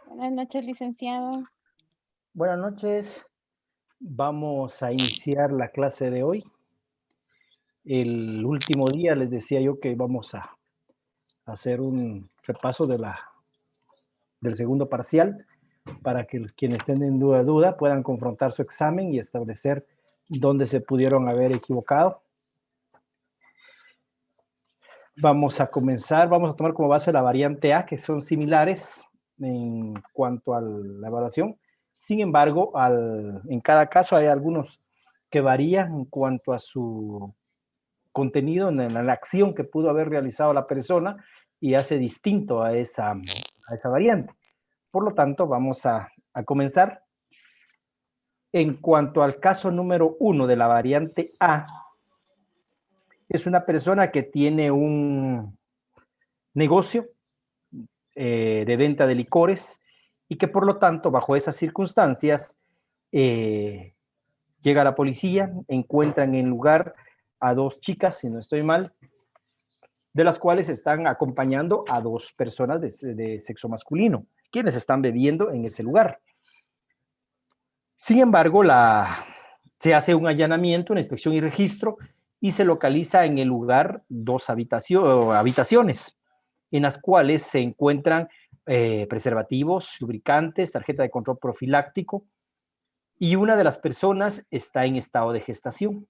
Buenas noches, licenciado. Buenas noches. Vamos a iniciar la clase de hoy. El último día les decía yo que vamos a hacer un repaso del segundo parcial para que quienes estén en duda puedan confrontar su examen y establecer dónde se pudieron haber equivocado. Vamos a comenzar, vamos a tomar como base la variante A, que son similares en cuanto a la evaluación. Sin embargo, en cada caso hay algunos que varían en cuanto a su contenido, en la acción que pudo haber realizado la persona y hace distinto a esa variante. Por lo tanto, vamos a comenzar. En cuanto al caso número 1 de la variante A, es una persona que tiene un negocio de venta de licores y que por lo tanto, bajo esas circunstancias, llega la policía, encuentran en el lugar a dos chicas, si no estoy mal, de las cuales están acompañando a dos personas de sexo masculino, quienes están bebiendo en ese lugar. Sin embargo, se hace un allanamiento, una inspección y registro, y se localiza en el lugar dos habitaciones, en las cuales se encuentran preservativos, lubricantes, tarjeta de control profiláctico, y una de las personas está en estado de gestación.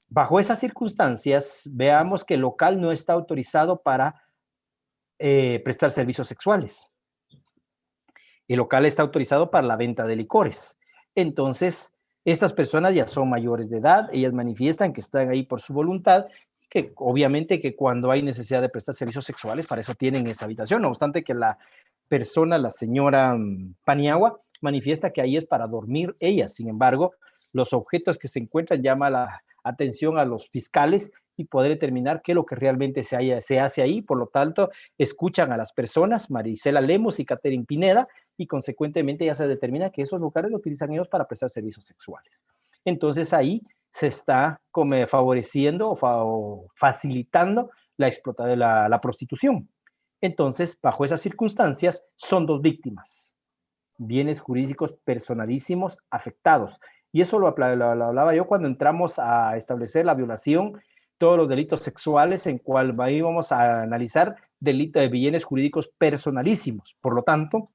Bajo esas circunstancias, veamos que el local no está autorizado para prestar servicios sexuales. El local está autorizado para la venta de licores. Entonces, estas personas ya son mayores de edad, ellas manifiestan que están ahí por su voluntad, que obviamente que cuando hay necesidad de prestar servicios sexuales, para eso tienen esa habitación, no obstante que la persona, la señora Paniagua, manifiesta que ahí es para dormir ellas. Sin embargo, los objetos que se encuentran llaman la atención a los fiscales y poder determinar qué es lo que realmente se hace ahí. Por lo tanto, escuchan a las personas, Marisela Lemos y Catherine Pineda, y consecuentemente ya se determina que esos lugares lo utilizan ellos para prestar servicios sexuales. Entonces ahí se está como favoreciendo o facilitando la prostitución. Entonces, bajo esas circunstancias, son dos víctimas, bienes jurídicos personalísimos afectados. Y eso lo hablaba yo cuando entramos a establecer la violación, todos los delitos sexuales, en cual ahí vamos a analizar delitos de bienes jurídicos personalísimos. Por lo tanto,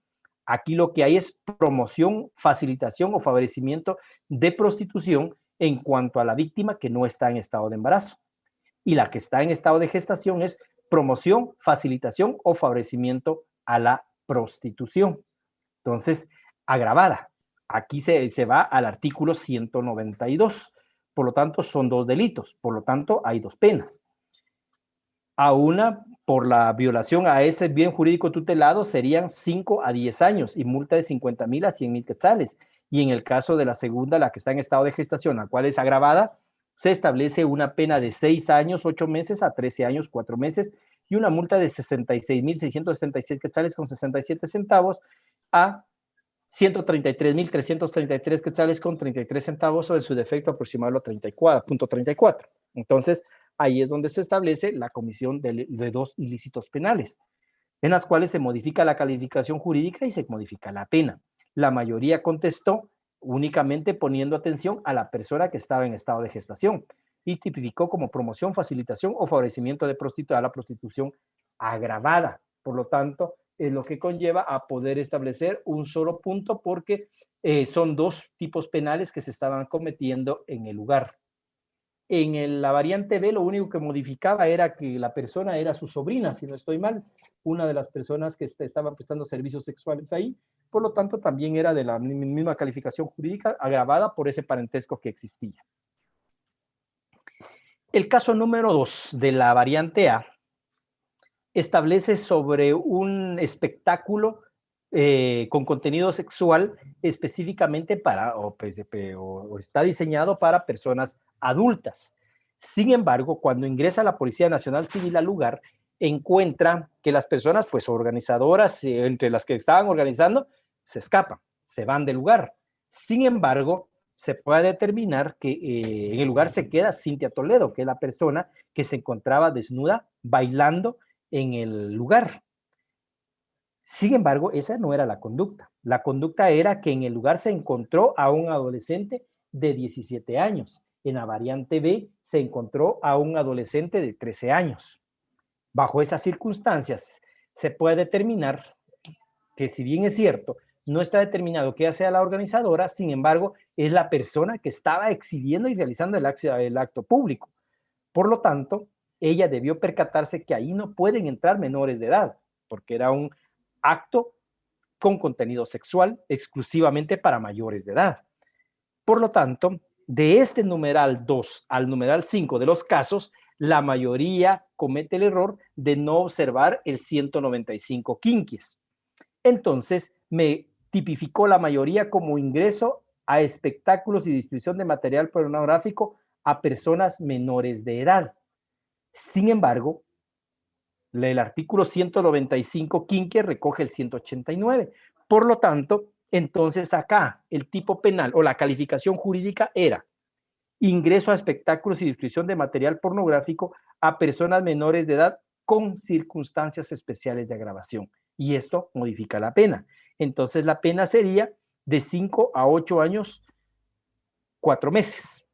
aquí lo que hay es promoción, facilitación o favorecimiento de prostitución en cuanto a la víctima que no está en estado de embarazo. Y la que está en estado de gestación es promoción, facilitación o favorecimiento a la prostitución. Entonces, agravada. Aquí se va al artículo 192. Por lo tanto, son dos delitos. Por lo tanto, hay dos penas. A una, por la violación a ese bien jurídico tutelado, serían 5 a 10 años y multa de 50,000 a 100,000 quetzales. Y en el caso de la segunda, la que está en estado de gestación, la cual es agravada, se establece una pena de 6 años, 8 meses a 13 años, 4 meses y una multa de 66,666 quetzales con 67 centavos a 133,333 quetzales con 33 centavos o en su defecto aproximado a 34.34. Entonces, ahí es donde se establece la comisión de dos ilícitos penales, en las cuales se modifica la calificación jurídica y se modifica la pena. La mayoría contestó únicamente poniendo atención a la persona que estaba en estado de gestación y tipificó como promoción, facilitación o favorecimiento de a la prostitución agravada. Por lo tanto, es lo que conlleva a poder establecer un solo punto porque son dos tipos penales que se estaban cometiendo en el lugar. En la variante B, lo único que modificaba era que la persona era su sobrina, si no estoy mal, una de las personas que estaban prestando servicios sexuales ahí. Por lo tanto, también era de la misma calificación jurídica, agravada por ese parentesco que existía. El caso número 2 de la variante A establece sobre un espectáculo con contenido sexual específicamente para, o está diseñado para personas adultas. Sin embargo, cuando ingresa la Policía Nacional Civil al lugar, encuentra que las personas, pues organizadoras, entre las que estaban organizando, se escapan, se van del lugar. Sin embargo, se puede determinar que en el lugar se queda Cintia Toledo, que es la persona que se encontraba desnuda bailando en el lugar. Sin embargo, esa no era la conducta. La conducta era que en el lugar se encontró a un adolescente de 17 años. En la variante B se encontró a un adolescente de 13 años. Bajo esas circunstancias, se puede determinar que, si bien es cierto, no está determinado que ella sea la organizadora, sin embargo, es la persona que estaba exhibiendo y realizando el acto público. Por lo tanto, ella debió percatarse que ahí no pueden entrar menores de edad, porque era un acto con contenido sexual exclusivamente para mayores de edad. Por lo tanto, de este numeral 2 al numeral 5 de los casos, la mayoría comete el error de no observar el 195 quinquies. Entonces, me tipificó la mayoría como ingreso a espectáculos y distribución de material pornográfico a personas menores de edad. Sin embargo, el artículo 195 quinque recoge el 189. Por lo tanto, entonces acá el tipo penal o la calificación jurídica era ingreso a espectáculos y distribución de material pornográfico a personas menores de edad con circunstancias especiales de agravación. Y esto modifica la pena. Entonces la pena sería de 5 a 8 años, 4 meses.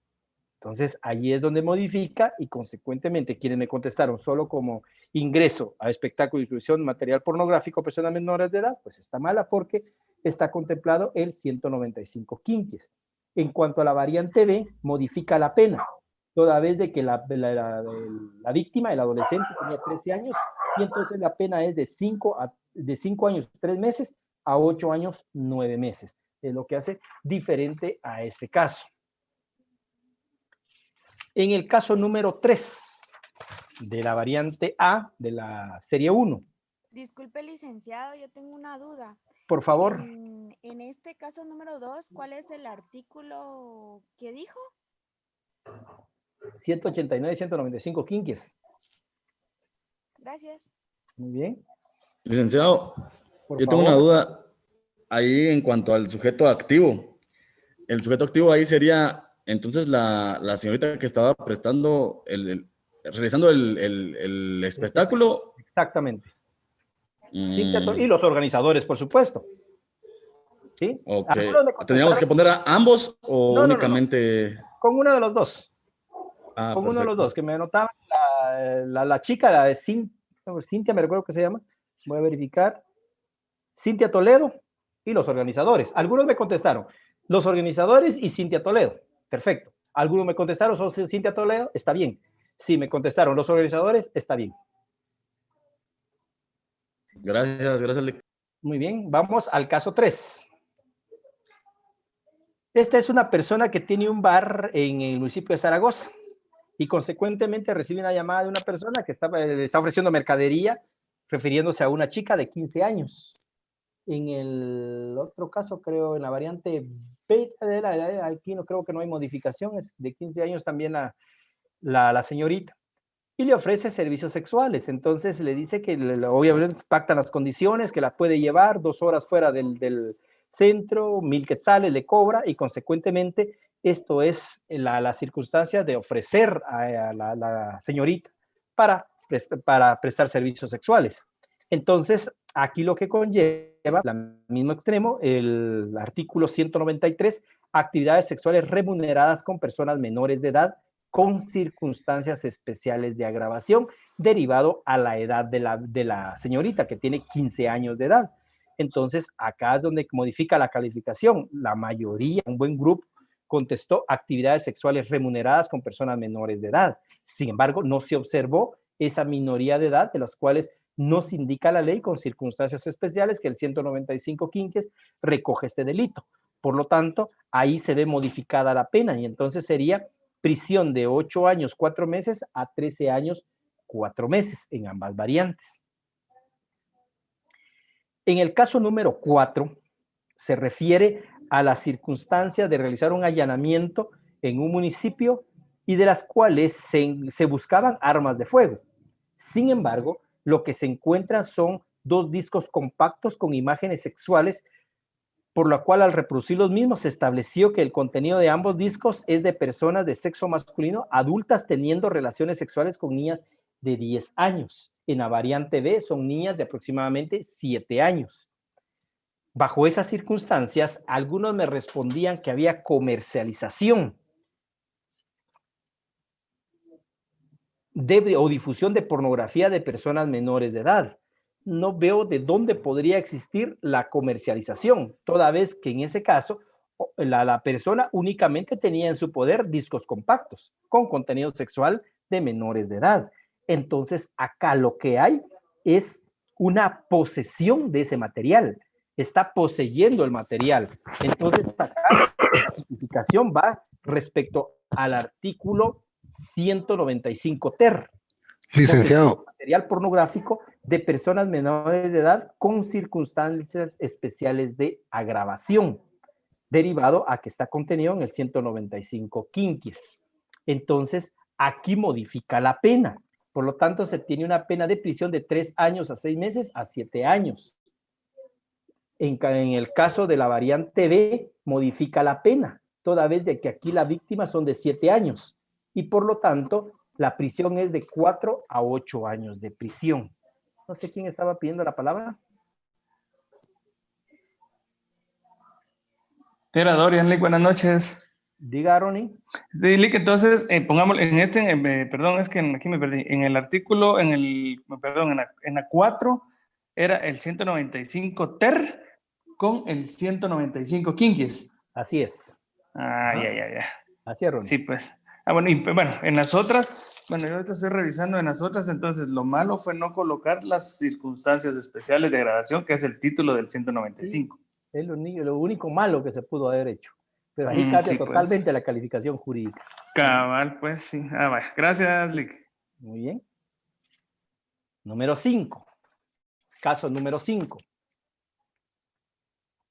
Entonces ahí es donde modifica y consecuentemente quienes me contestaron solo como ingreso a espectáculo y distribución de material pornográfico a personas menores de edad, pues está mala porque está contemplado el 195 quinquies. En cuanto a la variante B, modifica la pena, toda vez de que la víctima, el adolescente, tenía 13 años y entonces la pena es de 5 años 3 meses a 8 años 9 meses. Es lo que hace diferente a este caso. En el caso número 3 de la variante A de la serie 1. Disculpe, licenciado, yo tengo una duda. Por favor. En este caso número 2, ¿cuál es el artículo que dijo? 189 y 195 quinquies. Gracias. Muy bien. Licenciado, Por yo tengo favor. una duda ahí en cuanto al sujeto activo. El sujeto activo ahí sería entonces la señorita que estaba prestando, realizando el espectáculo. Exactamente. Y los organizadores, por supuesto. ¿Sí? Ok. ¿Tendríamos que poner a ambos o únicamente? No. Con uno de los dos. Ah, con perfecto. uno de los dos, que me anotaban la chica, la de Cintia, me recuerdo que se llama. Voy a verificar. Cintia Toledo y los organizadores. Algunos me contestaron, los organizadores y Cintia Toledo. Perfecto. Algunos me contestaron, son Cintia Toledo, está bien. Sí, me contestaron los organizadores, está bien. Gracias. Muy bien, vamos al caso 3. Esta es una persona que tiene un bar en el municipio de Zaragoza y consecuentemente recibe una llamada de una persona que está ofreciendo mercadería refiriéndose a una chica de 15 años. En el otro caso, creo, en la variante beta de la edad, aquí no creo que no hay modificaciones, de 15 años también la señorita, y le ofrece servicios sexuales. Entonces le dice que obviamente pactan las condiciones, que la puede llevar 2 horas fuera del centro, 1,000 quetzales le cobra, y consecuentemente esto es la circunstancia de ofrecer a la señorita para prestar servicios sexuales. Entonces, aquí lo que conlleva, al mismo extremo, el artículo 193, actividades sexuales remuneradas con personas menores de edad con circunstancias especiales de agravación, derivado a la edad de la señorita, que tiene 15 años de edad. Entonces, acá es donde modifica la calificación. La mayoría, un buen grupo, contestó actividades sexuales remuneradas con personas menores de edad. Sin embargo, no se observó esa minoría de edad de las cuales nos indica la ley con circunstancias especiales que el 195 quinques recoge este delito. Por lo tanto, ahí se ve modificada la pena y entonces sería prisión de 8 años, 4 meses a 13 años, 4 meses en ambas variantes. En el caso número 4, se refiere a las circunstancias de realizar un allanamiento en un municipio y de las cuales se buscaban armas de fuego. Sin embargo, lo que se encuentra son 2 discos compactos con imágenes sexuales, por lo cual al reproducir los mismos se estableció que el contenido de ambos discos es de personas de sexo masculino adultas teniendo relaciones sexuales con niñas de 10 años. En la variante B son niñas de aproximadamente 7 años. Bajo esas circunstancias, algunos me respondían que había comercialización o difusión de pornografía de personas menores de edad. No veo de dónde podría existir la comercialización, toda vez que en ese caso la persona únicamente tenía en su poder discos compactos con contenido sexual de menores de edad. Entonces, acá lo que hay es una posesión de ese material. Está poseyendo el material. Entonces, acá la tipificación va respecto al artículo 195 ter. Licenciado. Material pornográfico de personas menores de edad con circunstancias especiales de agravación, derivado a que está contenido en el 195 quinquies. Entonces, aquí modifica la pena. Por lo tanto, se tiene una pena de prisión de 3 años a 6 meses a 7 años. En el caso de la variante B, modifica la pena, toda vez de que aquí la víctima son de 7 años. Y por lo tanto, la prisión es de 4 a 8 años de prisión. No sé quién estaba pidiendo la palabra. Era Dorian, Lick, buenas noches. Diga, Ronnie. Sí, Lick, entonces, pongamos en perdón, es que aquí me perdí, en el artículo, en la 4, era el 195 ter con el 195 quinquies. Así es. Ya. Así es, Ronnie. Sí, pues. Bueno, y bueno, en las otras, yo ahorita estoy revisando en las otras, entonces lo malo fue no colocar las circunstancias especiales de gradación, que es el título del 195. Sí, es lo único malo que se pudo haber hecho. Pero ahí cambia sí, totalmente pues. la calificación jurídica. Cabal, pues sí. Vaya. Gracias, Lick. Muy bien. Número 5. Caso número 5.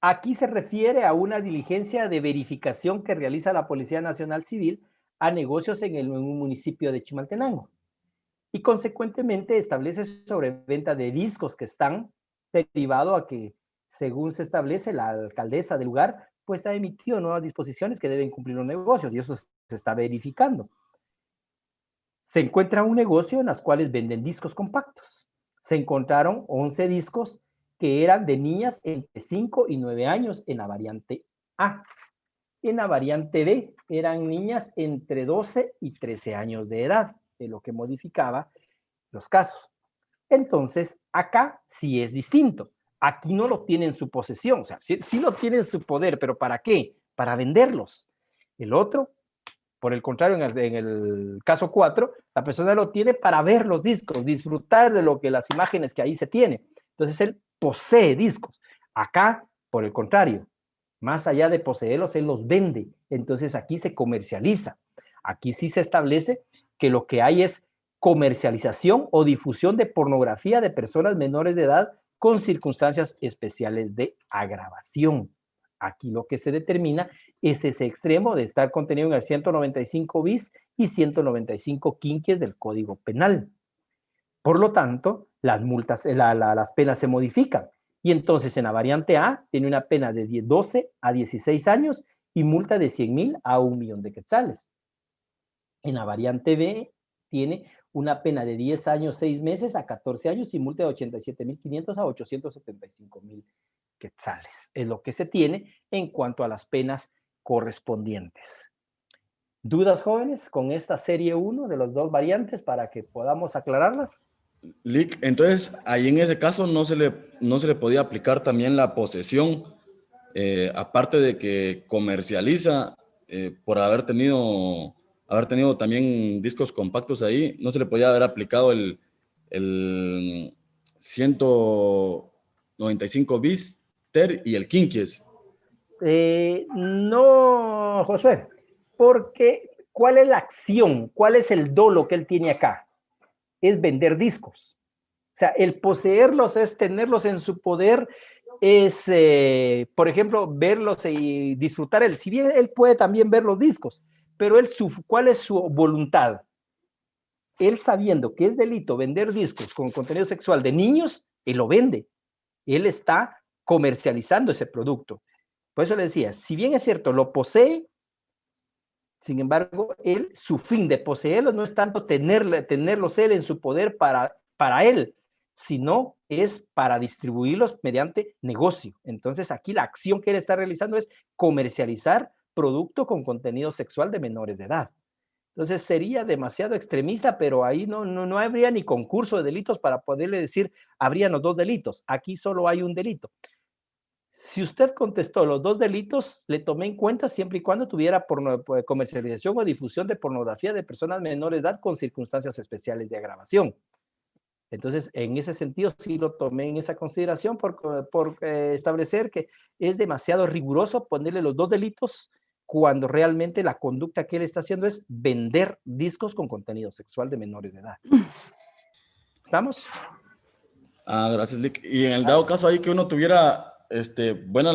Aquí se refiere a una diligencia de verificación que realiza la Policía Nacional Civil a negocios en un municipio de Chimaltenango. Y consecuentemente establece sobre venta de discos que están derivado a que, según se establece, la alcaldesa del lugar, pues ha emitido nuevas disposiciones que deben cumplir los negocios y eso se está verificando. Se encuentra un negocio en las cuales venden discos compactos. Se encontraron 11 discos que eran de niñas entre 5 y 9 años en la variante A. En la variante B eran niñas entre 12 y 13 años de edad, de lo que modificaba los casos. Entonces, acá sí es distinto. Aquí no lo tiene en su posesión, o sea, sí lo tiene en su poder, pero ¿para qué? Para venderlos. El otro, por el contrario, en el caso 4, la persona lo tiene para ver los discos, disfrutar de lo que las imágenes que ahí se tiene. Entonces, él posee discos. Acá, por el contrario, más allá de poseerlos, él los vende. Entonces, aquí se comercializa. Aquí sí se establece que lo que hay es comercialización o difusión de pornografía de personas menores de edad con circunstancias especiales de agravación. Aquí lo que se determina es ese extremo de estar contenido en el 195 bis y 195 quinquies del Código Penal. Por lo tanto, las multas, las penas se modifican. Y entonces en la variante A tiene una pena de 12 a 16 años y multa de 100,000 a 1,000,000 de quetzales. En la variante B tiene una pena de 10 años, 6 meses a 14 años y multa de 87,500 a 875,000 quetzales. Es lo que se tiene en cuanto a las penas correspondientes. ¿Dudas, jóvenes, con esta serie 1 de las 2 variantes para que podamos aclararlas? Lick, entonces, ahí en ese caso no se le podía aplicar también la posesión, aparte de que comercializa por haber tenido también discos compactos ahí, no se le podía haber aplicado el 195 bis, ter y el quinquies. No, Josué, porque ¿cuál es la acción? ¿Cuál es el dolo que él tiene acá? Es vender discos. O sea, el poseerlos es tenerlos en su poder, es, por ejemplo, verlos y disfrutar él. Si bien él puede también ver los discos, pero él, ¿cuál es su voluntad? él sabiendo que es delito vender discos con contenido sexual de niños, él lo vende. Él está comercializando ese producto. Por eso le decía, si bien es cierto, lo posee, sin embargo, él, su fin de poseerlos no es tanto tenerlos él en su poder para él, sino es para distribuirlos mediante negocio. Entonces, aquí la acción que él está realizando es comercializar producto con contenido sexual de menores de edad. Entonces, sería demasiado extremista, pero ahí no habría ni concurso de delitos para poderle decir, habrían los dos delitos. Aquí solo hay un delito. Si usted contestó los dos delitos, le tomé en cuenta siempre y cuando tuviera comercialización o difusión de pornografía de personas menores de edad con circunstancias especiales de agravación. Entonces, en ese sentido, sí lo tomé en esa consideración por establecer que es demasiado riguroso ponerle los dos delitos cuando realmente la conducta que él está haciendo es vender discos con contenido sexual de menores de edad. ¿Estamos? Gracias, Lick. Y en el dado caso ahí que uno tuviera buena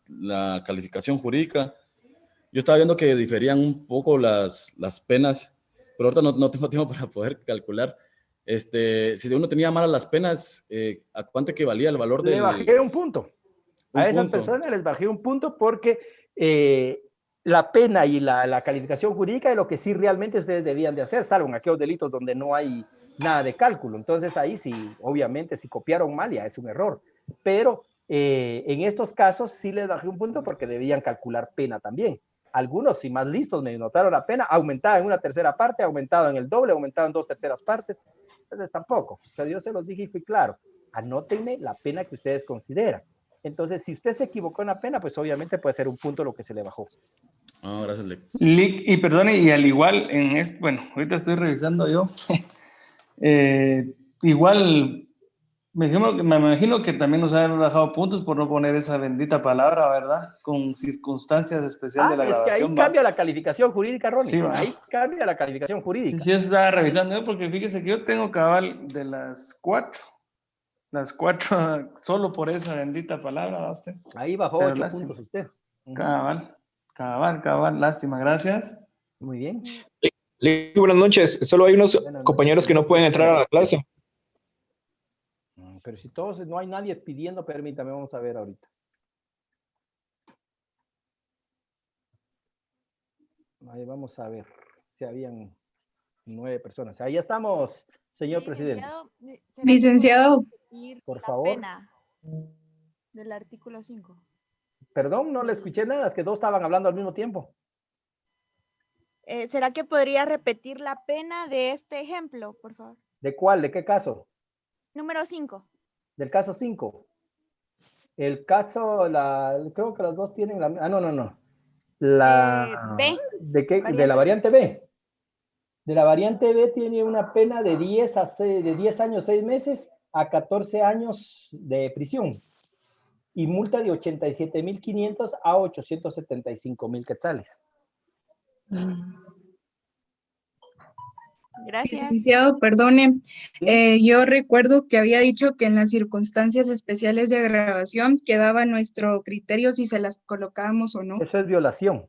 la calificación jurídica, yo estaba viendo que diferían un poco las penas, pero ahorita no tengo tiempo para poder calcular. Si uno tenía malas las penas, ¿a cuánto equivalía el valor del...? Le bajé un punto. A esas personas les bajé un punto porque la pena y la calificación jurídica es lo que sí realmente ustedes debían de hacer, salvo en aquellos delitos donde no hay nada de cálculo. Entonces ahí sí, obviamente, si copiaron mal ya es un error. Pero en estos casos sí les bajé un punto porque debían calcular pena también. Algunos, si más listos, me notaron la pena, aumentaba en una tercera parte, aumentaba en el doble, aumentaba en 2/3 partes. Entonces tampoco. O sea, yo se los dije y fui claro. Anótenme la pena que ustedes consideran. Entonces, si usted se equivocó en la pena, pues obviamente puede ser un punto lo que se le bajó. Gracias, Lick. Lick, y perdone, y al igual, bueno, ahorita estoy revisando yo. Igual, me imagino que también nos han bajado puntos por no poner esa bendita palabra, ¿verdad? Con circunstancias especiales de la grabación. Es que ahí cambia la calificación jurídica, Ronnie. Sí, ahí cambia la calificación jurídica. Sí, yo estaba revisando yo porque fíjese que yo tengo cabal de las 4. Las 4 solo por esa bendita palabra, ¿va usted? Ahí bajó 8 puntos usted. Cabal, lástima, gracias. Muy bien. Buenas noches, solo hay unos compañeros que no pueden entrar a la clase. Pero si todos, no hay nadie pidiendo, permítame, vamos a ver ahorita. Ahí vamos a ver si habían 9 personas. Ahí estamos, señor presidente. Licenciado, por favor. Pena del artículo 5. Perdón, no le escuché nada, es que dos estaban hablando al mismo tiempo. ¿Será que podría repetir la pena de este ejemplo, por favor? ¿De cuál? ¿De qué caso? Número 5. Del caso 5. El caso, creo que los dos tienen la... no. La... B. ¿De qué? De la variante B. De la variante B tiene una pena de 10 años, 6 meses a 14 años de prisión y multa de 87,500 a 875,000 quetzales. Gracias. licenciado, perdone. Yo recuerdo que había dicho que en las circunstancias especiales de agravación quedaba nuestro criterio si se las colocábamos o no. Eso es violación.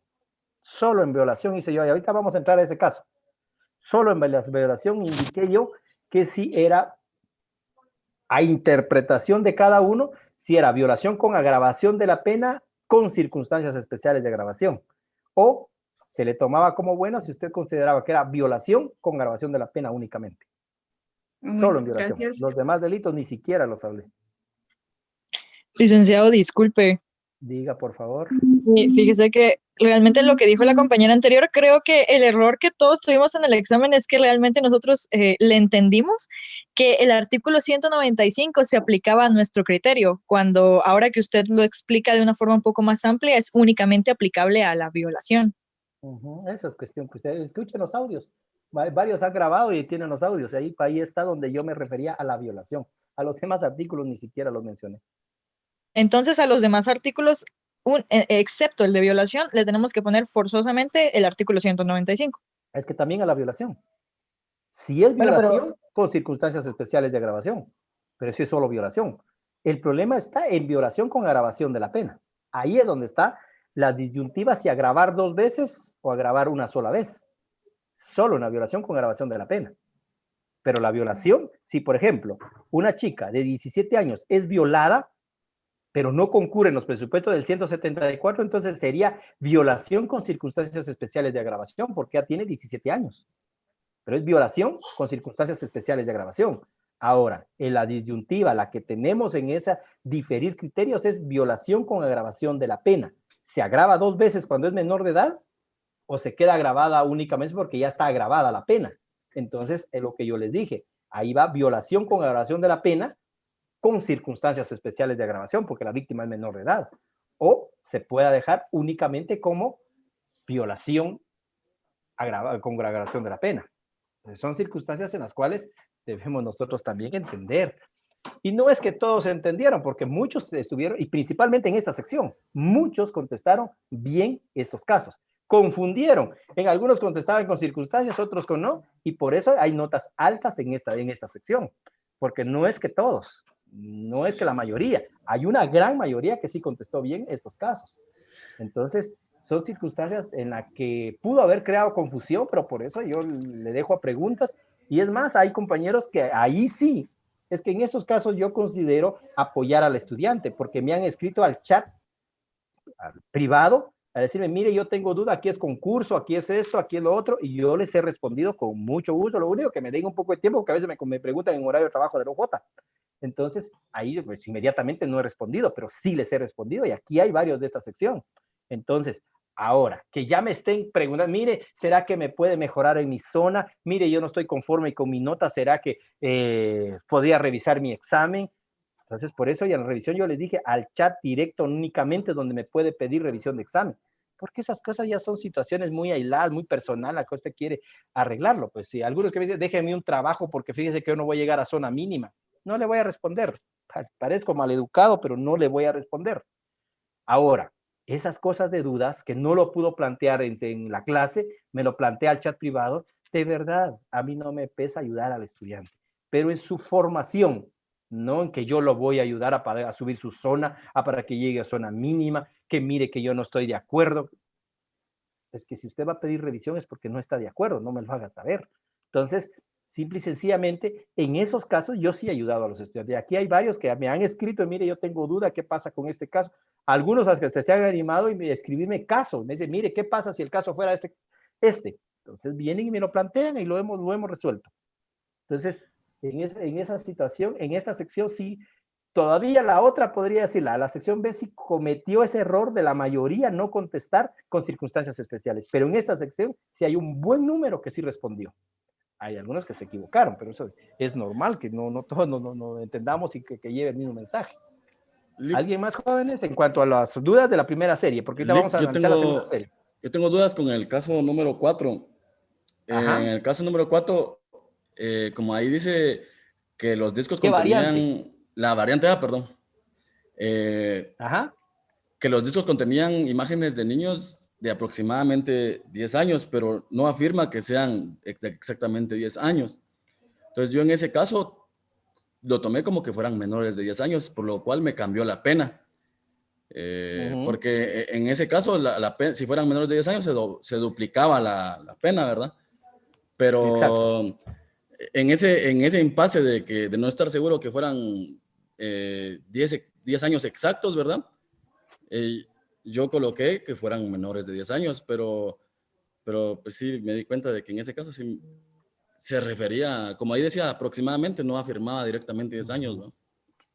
Solo en violación hice yo. Y ahorita vamos a entrar a ese caso. Solo en violación indiqué yo que si era a interpretación de cada uno, si era violación con agravación de la pena con circunstancias especiales de agravación. O se le tomaba como bueno si usted consideraba que era violación con agravación de la pena únicamente. Solo en violación. Gracias. Los demás delitos ni siquiera los hablé. Licenciado, disculpe. Diga, por favor. Fíjese que realmente lo que dijo la compañera anterior, creo que el error que todos tuvimos en el examen es que realmente nosotros le entendimos que el artículo 195 se aplicaba a nuestro criterio, cuando ahora que usted lo explica de una forma un poco más amplia, es únicamente aplicable a la violación. Esa es cuestión que ustedes escuchen los audios. Varios han grabado y tienen los audios. Ahí está donde yo me refería a la violación. A los demás artículos ni siquiera los mencioné. Entonces, a los demás artículos, excepto el de violación, le tenemos que poner forzosamente el artículo 195. Es que también a la violación. Si es violación, con circunstancias especiales de agravación. Pero si es solo violación. El problema está en violación con agravación de la pena. Ahí es donde está la disyuntiva si agravar 2 veces o agravar una sola vez. solo una violación con agravación de la pena. Pero la violación, si por ejemplo, una chica de 17 años es violada, pero no concurre en los presupuestos del 174, entonces sería violación con circunstancias especiales de agravación, porque ya tiene 17 años. Pero es violación con circunstancias especiales de agravación. Ahora, en la disyuntiva, la que tenemos en esa diferir criterios es violación con agravación de la pena. ¿Se agrava 2 veces cuando es menor de edad o se queda agravada únicamente porque ya está agravada la pena? Entonces, es lo que yo les dije. Ahí va violación con agravación de la pena con circunstancias especiales de agravación porque la víctima es menor de edad. O se pueda dejar únicamente como violación con agravación de la pena. Entonces, son circunstancias en las cuales debemos nosotros también entender. Y no es que todos entendieron, porque muchos estuvieron, y principalmente en esta sección, muchos contestaron bien estos casos. Confundieron. En algunos contestaban con circunstancias, otros con no, y por eso hay notas altas en esta sección. Porque no es que todos, no es que la mayoría, hay una gran mayoría que sí contestó bien estos casos. Entonces, son circunstancias en las que pudo haber creado confusión, pero por eso yo le dejo a preguntas. Y es más, hay compañeros que ahí sí, es que en esos casos yo considero apoyar al estudiante, porque me han escrito al chat privado a decirme, mire, yo tengo duda, aquí es concurso, aquí es esto, aquí es lo otro, y yo les he respondido con mucho gusto. Lo único que me den un poco de tiempo, porque a veces me preguntan en horario de trabajo de la OJ. Entonces, ahí pues inmediatamente no he respondido, pero sí les he respondido, y aquí hay varios de esta sección. Entonces, ahora, que ya me estén preguntando, mire, ¿será que me puede mejorar en mi zona? Mire, yo no estoy conforme con mi nota, ¿será que podría revisar mi examen? Entonces, por eso ya en la revisión yo les dije al chat directo únicamente donde me puede pedir revisión de examen. Porque esas cosas ya son situaciones muy aisladas, muy personal, a que usted quiere arreglarlo. Pues sí, algunos que me dicen, déjeme un trabajo porque fíjese que yo no voy a llegar a zona mínima. No le voy a responder. Parezco maleducado, pero no le voy a responder. Ahora, esas cosas de dudas que no lo pudo plantear en la clase, me lo plantea al chat privado, de verdad, a mí no me pesa ayudar al estudiante, pero en su formación, no en que yo lo voy a ayudar a subir su zona, para que llegue a zona mínima, que mire que yo no estoy de acuerdo. Es que si usted va a pedir revisión es porque no está de acuerdo, no me lo haga saber. Entonces, simple y sencillamente, en esos casos yo sí he ayudado a los estudiantes. Aquí hay varios que me han escrito, mire, yo tengo duda, ¿qué pasa con este caso? Algunos hasta se han animado y escribirme casos. Me dicen, mire, ¿qué pasa si el caso fuera este? Entonces vienen y me lo plantean y lo hemos resuelto. Entonces, en esa situación, en esta sección sí, todavía la otra podría decir, la sección B sí cometió ese error de la mayoría no contestar con circunstancias especiales, pero en esta sección sí hay un buen número que sí respondió. Hay algunos que se equivocaron, pero eso es normal, que no todos no entendamos y que lleve el mismo mensaje. ¿Alguien más, jóvenes, en cuanto a las dudas de la primera serie? Porque ahorita vamos a analizar la segunda serie. Yo tengo dudas con el caso número 4. En el caso número 4, como ahí dice que los discos contenían... La variante A, perdón. Que los discos contenían imágenes de niños de aproximadamente 10 años, pero no afirma que sean exactamente 10 años. Entonces yo en ese caso lo tomé como que fueran menores de 10 años, por lo cual me cambió la pena. Porque en ese caso, la pena, si fueran menores de 10 años, se duplicaba la pena, ¿verdad? Pero en ese impasse de no estar seguro que fueran 10 años exactos, ¿verdad? Yo coloqué que fueran menores de 10 años, pero pues sí, me di cuenta de que en ese caso sí se refería, como ahí decía, aproximadamente, no afirmaba directamente 10 años, ¿no?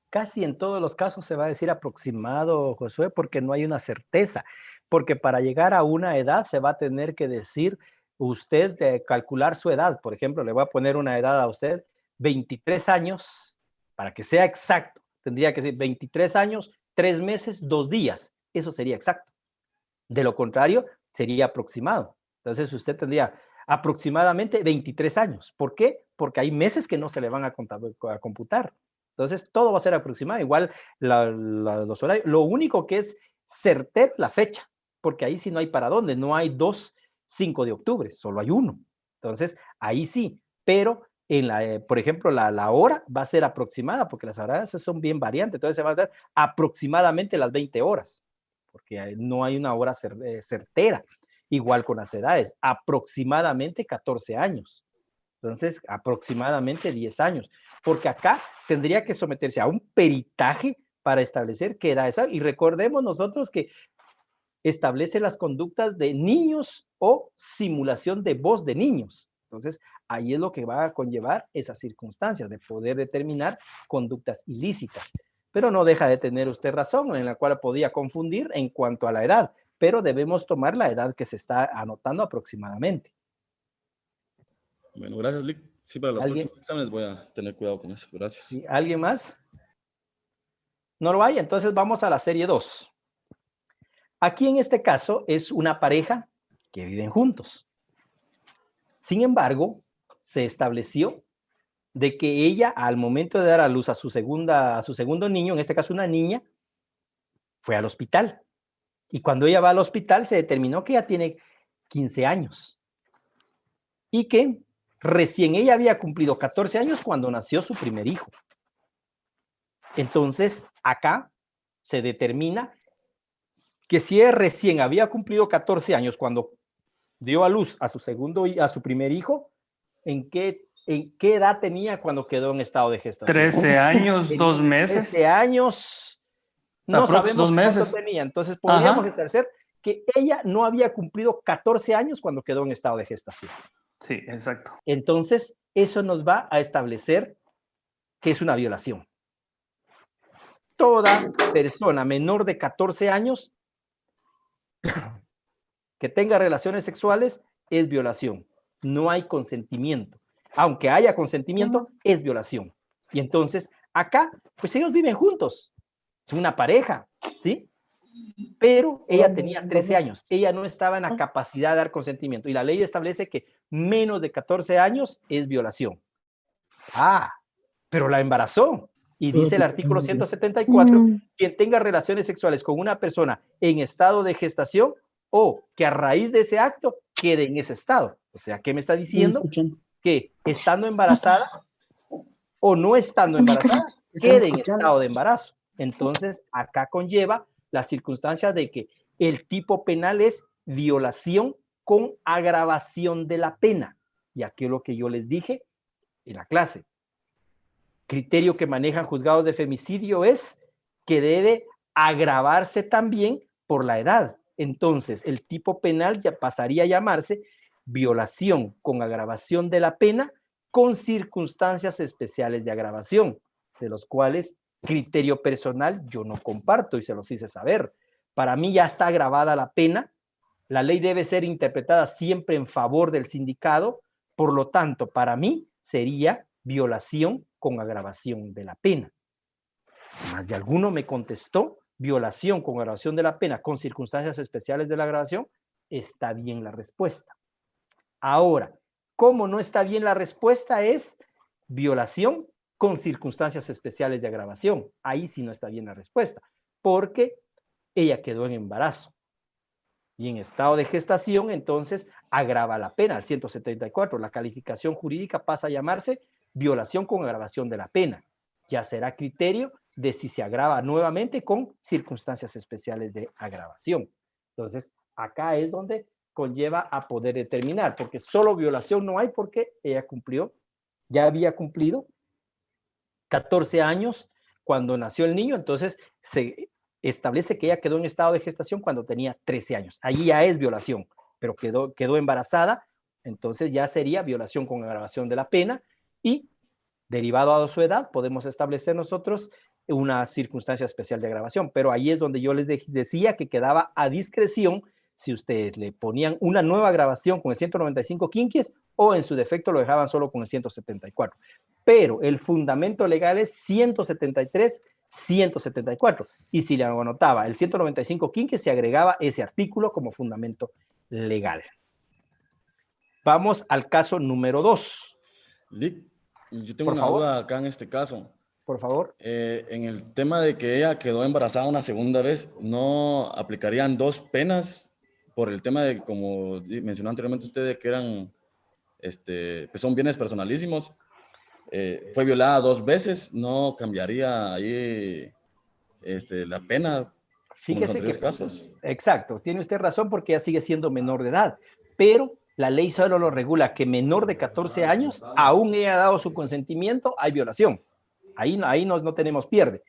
Casi en todos los casos se va a decir aproximado, Josué, porque no hay una certeza, porque para llegar a una edad se va a tener que decir usted calcular su edad. Por ejemplo, le voy a poner una edad a usted, 23 años, para que sea exacto, tendría que ser 23 años, 3 meses, 2 días. Eso sería exacto. De lo contrario, sería aproximado. Entonces usted tendría aproximadamente 23 años. ¿Por qué? Porque hay meses que no se le van a computar. Entonces, todo va a ser aproximado. Igual los horarios. Lo único que es certero la fecha, porque ahí sí no hay para dónde. No hay 5 de octubre, solo hay uno. Entonces, ahí sí. Pero, por ejemplo, la hora va a ser aproximada, porque las horas son bien variantes. Entonces, se va a dar aproximadamente las 20 horas, porque no hay una hora certera. Igual con las edades, aproximadamente 14 años. Entonces, aproximadamente 10 años. Porque acá tendría que someterse a un peritaje para establecer qué edad es. Y recordemos nosotros que establece las conductas de niños o simulación de voz de niños. Entonces, ahí es lo que va a conllevar esas circunstancias de poder determinar conductas ilícitas. Pero no deja de tener usted razón, en la cual podía confundir en cuanto a la edad, pero debemos tomar la edad que se está anotando aproximadamente. Bueno, gracias, Lick. Sí, para los ¿Alguien? próximos exámenes voy a tener cuidado con eso. Gracias. ¿Sí? ¿Alguien más? No lo hay, entonces vamos a la serie 2. Aquí en este caso es una pareja que viven juntos. Sin embargo, se estableció de que ella, al momento de dar a luz a su segundo niño, en este caso una niña, fue al hospital. Y cuando ella va al hospital se determinó que ella tiene 15 años. Y que recién ella había cumplido 14 años cuando nació su primer hijo. Entonces, acá se determina que si ella recién había cumplido 14 años cuando dio a luz a su primer hijo, ¿en qué edad tenía cuando quedó en estado de gestación? 13 años, 2 meses. 13 años, no sabemos 2 cuánto meses. tenía. Entonces podríamos Ajá. establecer que ella no había cumplido 14 años cuando quedó en estado de gestación. Sí, exacto. Entonces, eso nos va a establecer que es una violación. Toda persona menor de 14 años que tenga relaciones sexuales es violación. No hay consentimiento. Aunque haya consentimiento, es violación. Y entonces, acá, pues ellos viven juntos. Es una pareja, ¿sí? Pero ella tenía 13 años. Ella no estaba en la capacidad de dar consentimiento. Y la ley establece que menos de 14 años es violación. Ah, pero la embarazó. Y dice el artículo 174, quien tenga relaciones sexuales con una persona en estado de gestación o que a raíz de ese acto quede en ese estado. O sea, ¿qué me está diciendo? Que estando embarazada o no estando embarazada, quede en estado de embarazo. Entonces, acá conlleva la circunstancia de que el tipo penal es violación con agravación de la pena. Y aquí es lo que yo les dije en la clase. Criterio que manejan juzgados de femicidio es que debe agravarse también por la edad. Entonces, el tipo penal ya pasaría a llamarse violación con agravación de la pena con circunstancias especiales de agravación, de los cuales criterio personal yo no comparto y se los hice saber. Para mí ya está agravada la pena, la ley debe ser interpretada siempre en favor del sindicado, por lo tanto, para mí sería violación con agravación de la pena. Más de alguno me contestó, violación con agravación de la pena con circunstancias especiales de la agravación, está bien la respuesta. Ahora, ¿cómo no está bien la respuesta? Es violación con circunstancias especiales de agravación. Ahí sí no está bien la respuesta, porque ella quedó en embarazo y en estado de gestación, entonces agrava la pena. Al 174, la calificación jurídica pasa a llamarse violación con agravación de la pena. Ya será criterio de si se agrava nuevamente con circunstancias especiales de agravación. Entonces, acá es donde conlleva a poder determinar, porque solo violación no hay porque ella cumplió, ya había cumplido 14 años cuando nació el niño, entonces se establece que ella quedó en estado de gestación cuando tenía 13 años. Allí ya es violación, pero quedó embarazada, entonces ya sería violación con agravación de la pena y derivado a su edad podemos establecer nosotros una circunstancia especial de agravación, pero ahí es donde yo les decía que quedaba a discreción si ustedes le ponían una nueva agravación con el 195 quinquies o en su defecto lo dejaban solo con el 174. Pero el fundamento legal es 173, 174. Y si le anotaba el 195 quinquies, se agregaba ese artículo como fundamento legal. Vamos al caso número 2. Lick, yo tengo una duda acá en este caso. Por favor. En el tema de que ella quedó embarazada una segunda vez, ¿no aplicarían 2 penas por el tema de, como mencionó anteriormente usted, de que eran, pues son bienes personalísimos? Fue violada 2 veces, ¿no cambiaría ahí la pena? Como en los Fíjese anteriores que, casos. exacto, tiene usted razón porque ella sigue siendo menor de edad, pero la ley solo lo regula que menor de 14 años, aún ella ha dado su consentimiento, hay violación. Ahí no tenemos pierde.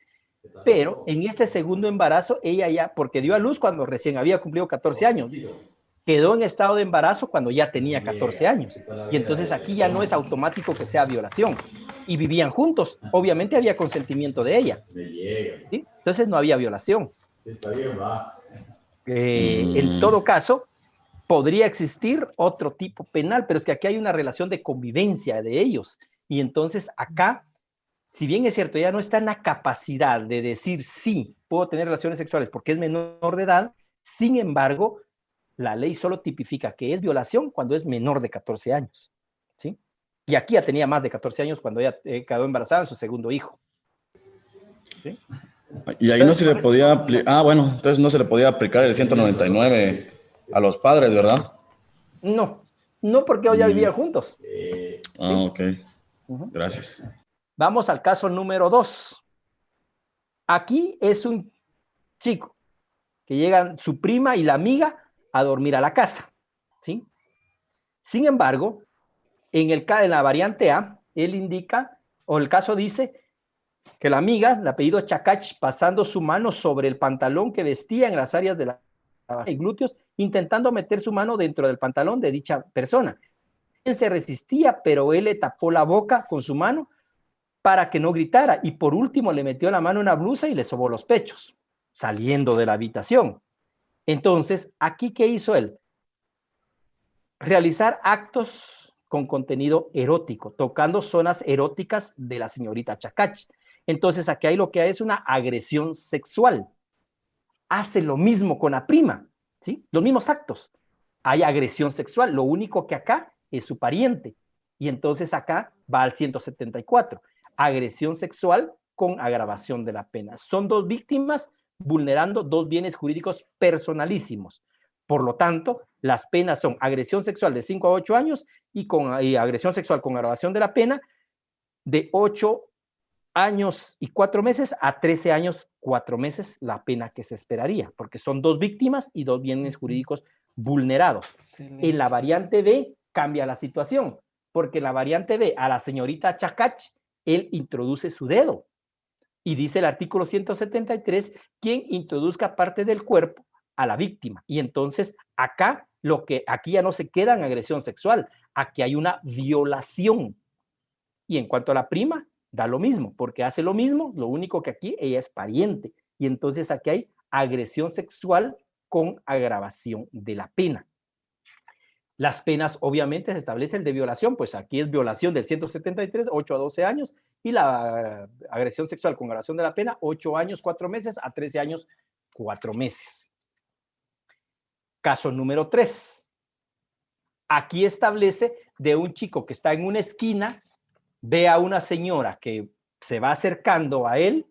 Pero en este segundo embarazo, ella ya, porque dio a luz cuando recién había cumplido 14 años, quedó en estado de embarazo cuando ya tenía 14 años. Y entonces aquí ya no es automático que sea violación. Y vivían juntos. Obviamente había consentimiento de ella. ¿Sí? Entonces no había violación. En todo caso, podría existir otro tipo penal, pero es que aquí hay una relación de convivencia de ellos. Y entonces acá, si bien es cierto, ella no está en la capacidad de decir sí, puedo tener relaciones sexuales porque es menor de edad, sin embargo, la ley solo tipifica que es violación cuando es menor de 14 años. ¿Sí? Y aquí ya tenía más de 14 años cuando ella quedó embarazada en su segundo hijo. ¿Sí? Y ahí no se le podía aplicar, bueno, entonces no se le podía aplicar el 199 a los padres, ¿verdad? No, no porque ellos ya vivían juntos. Ok. Gracias. Vamos al caso número 2. Aquí es un chico que llegan su prima y la amiga a dormir a la casa, ¿sí? Sin embargo, en la variante A, él indica, o el caso dice, que la amiga, el apellido Chacach, pasando su mano sobre el pantalón que vestía en las áreas de la y glúteos, intentando meter su mano dentro del pantalón de dicha persona. Él se resistía, pero él le tapó la boca con su mano para que no gritara, y por último le metió la mano en una blusa y le sobó los pechos, saliendo de la habitación. Entonces, ¿aquí qué hizo él? Realizar actos con contenido erótico, tocando zonas eróticas de la señorita Chacach. Entonces, aquí hay lo que es una agresión sexual. Hace lo mismo con la prima, ¿sí? Los mismos actos. Hay agresión sexual, lo único que acá es su pariente. Y entonces acá va al 174. Agresión sexual con agravación de la pena. Son dos víctimas vulnerando dos bienes jurídicos personalísimos. Por lo tanto, las penas son agresión sexual de 5 a 8 años y agresión sexual con agravación de la pena de 8 años y 4 meses a 13 años, 4 meses, la pena que se esperaría, porque son dos víctimas y dos bienes jurídicos vulnerados. Excelente. En la variante B cambia la situación, porque en la variante B a la señorita Chacach, él introduce su dedo y dice el artículo 173, quien introduzca parte del cuerpo a la víctima. Y entonces acá, aquí ya no se queda en agresión sexual, aquí hay una violación. Y en cuanto a la prima, da lo mismo, porque hace lo mismo, lo único que aquí ella es pariente. Y entonces aquí hay agresión sexual con agravación de la pena. Las penas, obviamente, se establece el de violación, pues aquí es violación del 173, 8 a 12 años, y la agresión sexual con agravación de la pena, 8 años, 4 meses a 13 años, 4 meses. Caso número 3. Aquí establece de un chico que está en una esquina, ve a una señora que se va acercando a él,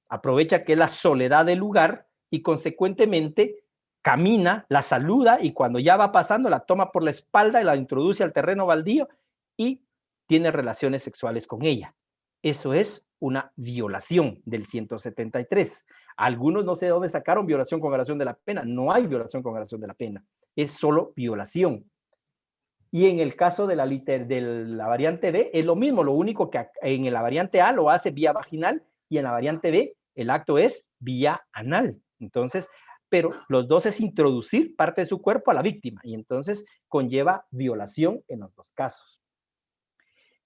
aprovecha que es la soledad del lugar y consecuentemente camina, la saluda y cuando ya va pasando la toma por la espalda y la introduce al terreno baldío y tiene relaciones sexuales con ella. Eso es una violación del 173. Algunos no sé de dónde sacaron violación con agravación de la pena. No hay violación con agravación de la pena. Es solo violación. Y en el caso de la variante B es lo mismo, lo único que en la variante A lo hace vía vaginal y en la variante B el acto es vía anal. Entonces, pero los dos es introducir parte de su cuerpo a la víctima y entonces conlleva violación en los dos casos.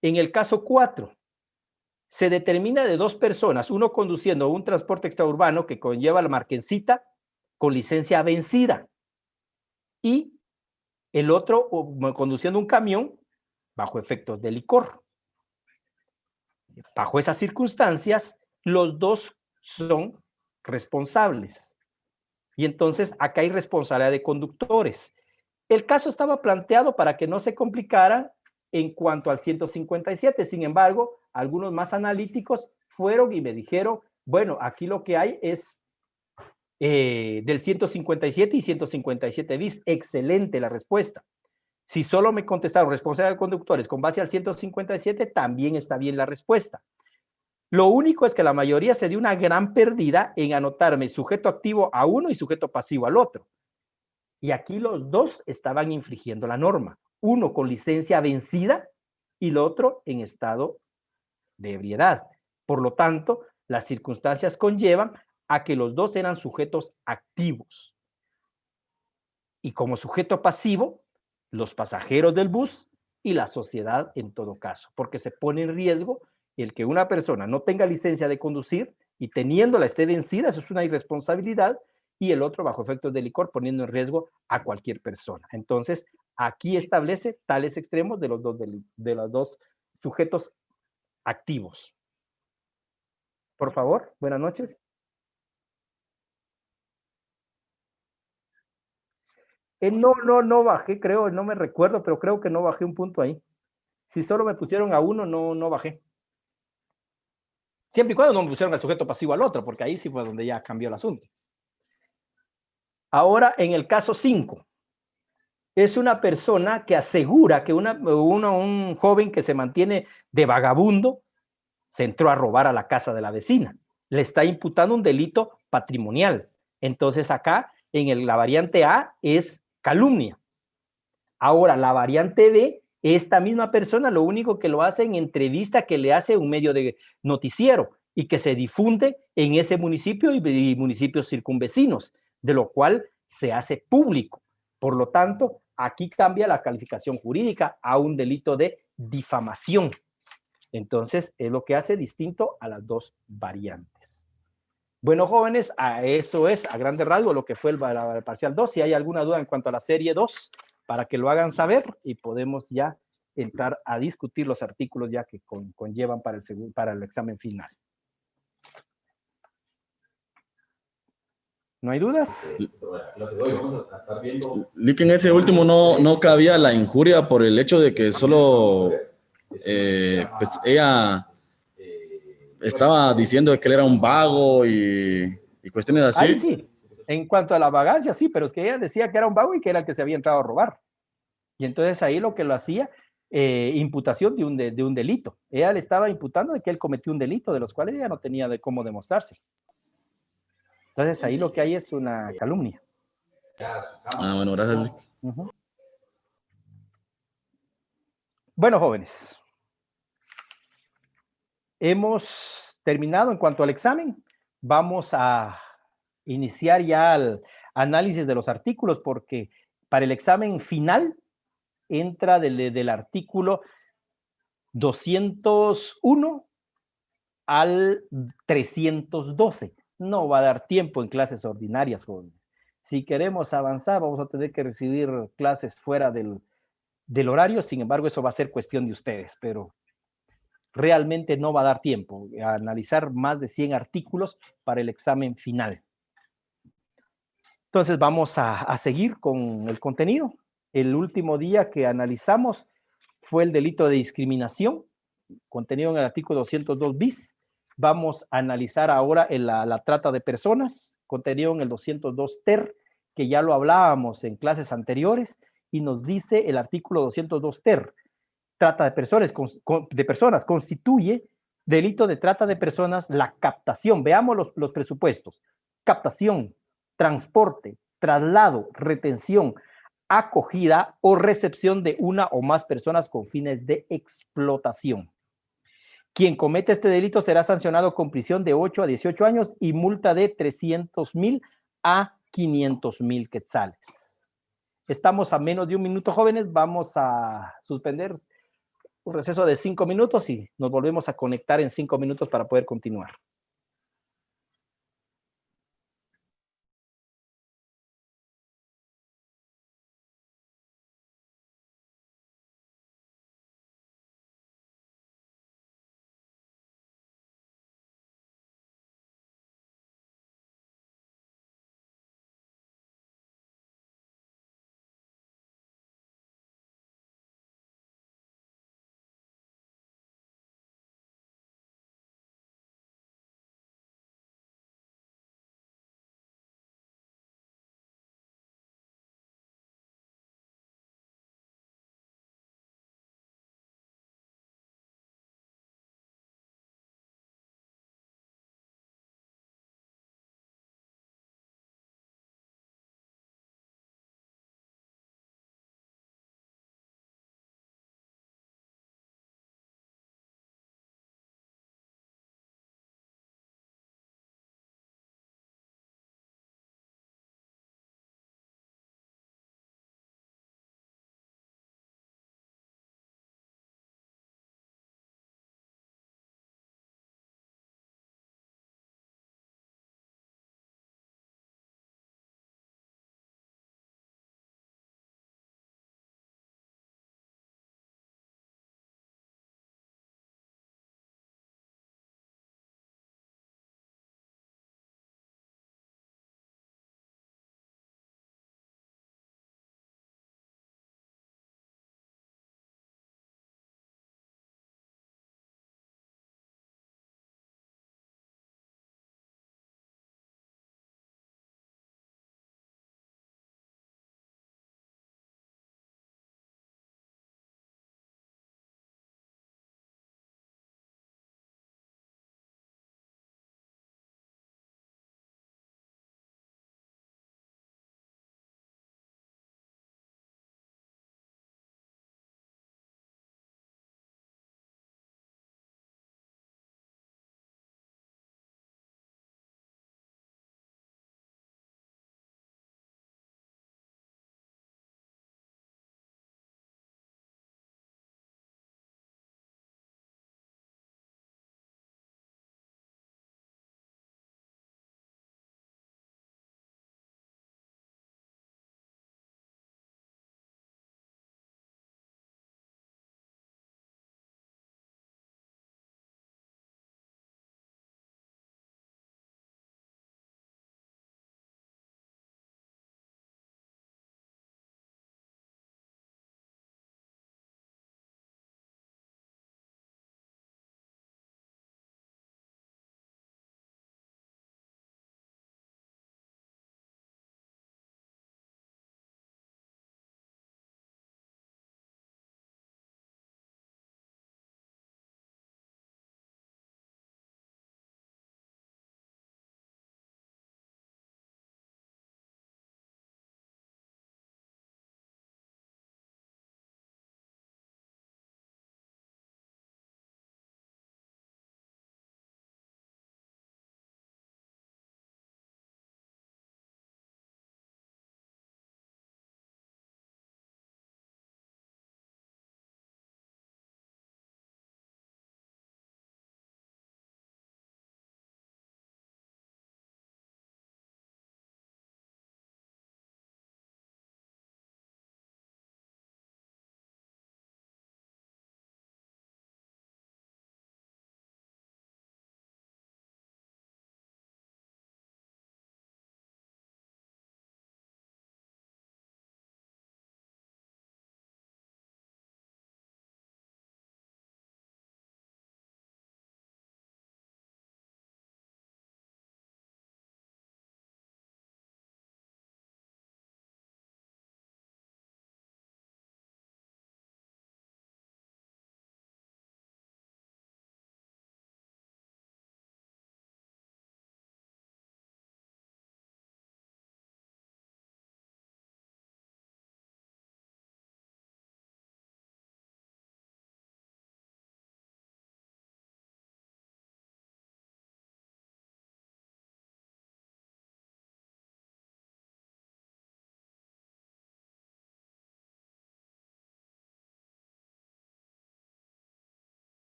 En el caso 4, se determina de dos personas, uno conduciendo un transporte extraurbano que conlleva la marquencita con licencia vencida y el otro conduciendo un camión bajo efectos de licor. Bajo esas circunstancias, los dos son responsables. Y entonces acá hay responsabilidad de conductores. El caso estaba planteado para que no se complicara en cuanto al 157. Sin embargo, algunos más analíticos fueron y me dijeron, bueno, aquí lo que hay es del 157 y 157 bis. Excelente la respuesta. Si solo me contestaron responsabilidad de conductores con base al 157, también está bien la respuesta. Lo único es que la mayoría se dio una gran pérdida en anotarme sujeto activo a uno y sujeto pasivo al otro. Y aquí los dos estaban infringiendo la norma. Uno con licencia vencida y el otro en estado de ebriedad. Por lo tanto, las circunstancias conllevan a que los dos eran sujetos activos. Y como sujeto pasivo, los pasajeros del bus y la sociedad en todo caso, porque se pone en riesgo el que una persona no tenga licencia de conducir y teniéndola esté vencida, eso es una irresponsabilidad, y el otro bajo efectos de licor poniendo en riesgo a cualquier persona. Entonces, aquí establece tales extremos de los dos sujetos activos. Por favor, buenas noches. No bajé, creo, no me recuerdo, pero creo que no bajé un punto ahí. Si solo me pusieron a uno, no bajé. Siempre y cuando no me pusieron al sujeto pasivo al otro, porque ahí sí fue donde ya cambió el asunto. Ahora, en el caso 5, es una persona que asegura que un joven que se mantiene de vagabundo se entró a robar a la casa de la vecina. Le está imputando un delito patrimonial. Entonces acá, la variante A es calumnia. Ahora, la variante B, esta misma persona lo único que lo hace en entrevista que le hace un medio de noticiero y que se difunde en ese municipio y municipios circunvecinos, de lo cual se hace público. Por lo tanto, aquí cambia la calificación jurídica a un delito de difamación. Entonces, es lo que hace distinto a las dos variantes. Bueno, jóvenes, eso es a grandes rasgos lo que fue el parcial 2. Si hay alguna duda en cuanto a la serie 2, para que lo hagan saber y podemos ya entrar a discutir los artículos ya que conllevan para el examen final. ¿No hay dudas? Lick, en ese último no cabía la injuria por el hecho de que solo pues ella estaba diciendo que él era un vago y cuestiones así. Ahí sí, en cuanto a la vagancia, sí, pero es que ella decía que era un vago y que era el que se había entrado a robar. Y entonces ahí lo que lo hacía, imputación de un delito. Ella le estaba imputando de que él cometió un delito, de los cuales ella no tenía de cómo demostrarse. Entonces ahí lo que hay es una calumnia. Bueno, gracias, Lick. Bueno, jóvenes, hemos terminado en cuanto al examen. Vamos a iniciar ya el análisis de los artículos porque para el examen final entra del artículo 201 al 312. No va a dar tiempo en clases ordinarias, jóvenes. Si queremos avanzar, vamos a tener que recibir clases fuera del horario. Sin embargo, eso va a ser cuestión de ustedes, pero realmente no va a dar tiempo a analizar más de 100 artículos para el examen final. Entonces vamos a seguir con el contenido. El último día que analizamos fue el delito de discriminación, contenido en el artículo 202 bis. Vamos a analizar ahora la trata de personas, contenido en el 202 ter, que ya lo hablábamos en clases anteriores, y nos dice el artículo 202 ter, trata de personas, constituye delito de trata de personas la captación. Veamos los presupuestos. Captación, transporte, traslado, retención, acogida o recepción de una o más personas con fines de explotación. Quien comete este delito será sancionado con prisión de 8 a 18 años y multa de 300,000 a 500,000 quetzales. Estamos a menos de un minuto, jóvenes. Vamos a suspender un receso de 5 minutos y nos volvemos a conectar en 5 minutos para poder continuar.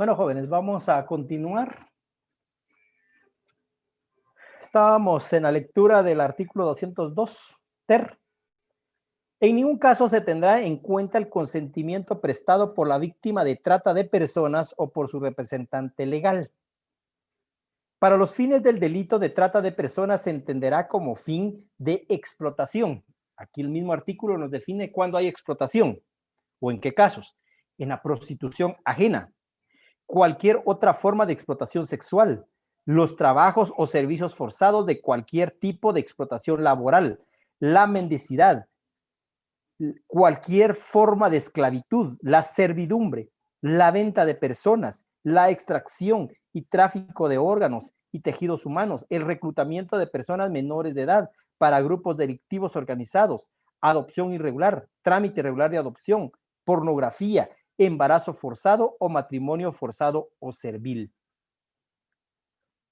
Bueno, jóvenes, vamos a continuar. Estábamos en la lectura del artículo 202, ter. En ningún caso se tendrá en cuenta el consentimiento prestado por la víctima de trata de personas o por su representante legal. Para los fines del delito de trata de personas se entenderá como fin de explotación. Aquí el mismo artículo nos define cuándo hay explotación o en qué casos. En la prostitución ajena, cualquier otra forma de explotación sexual, los trabajos o servicios forzados de cualquier tipo de explotación laboral, la mendicidad, cualquier forma de esclavitud, la servidumbre, la venta de personas, la extracción y tráfico de órganos y tejidos humanos, el reclutamiento de personas menores de edad para grupos delictivos organizados, adopción irregular, trámite irregular de adopción, pornografía, embarazo forzado o matrimonio forzado o servil.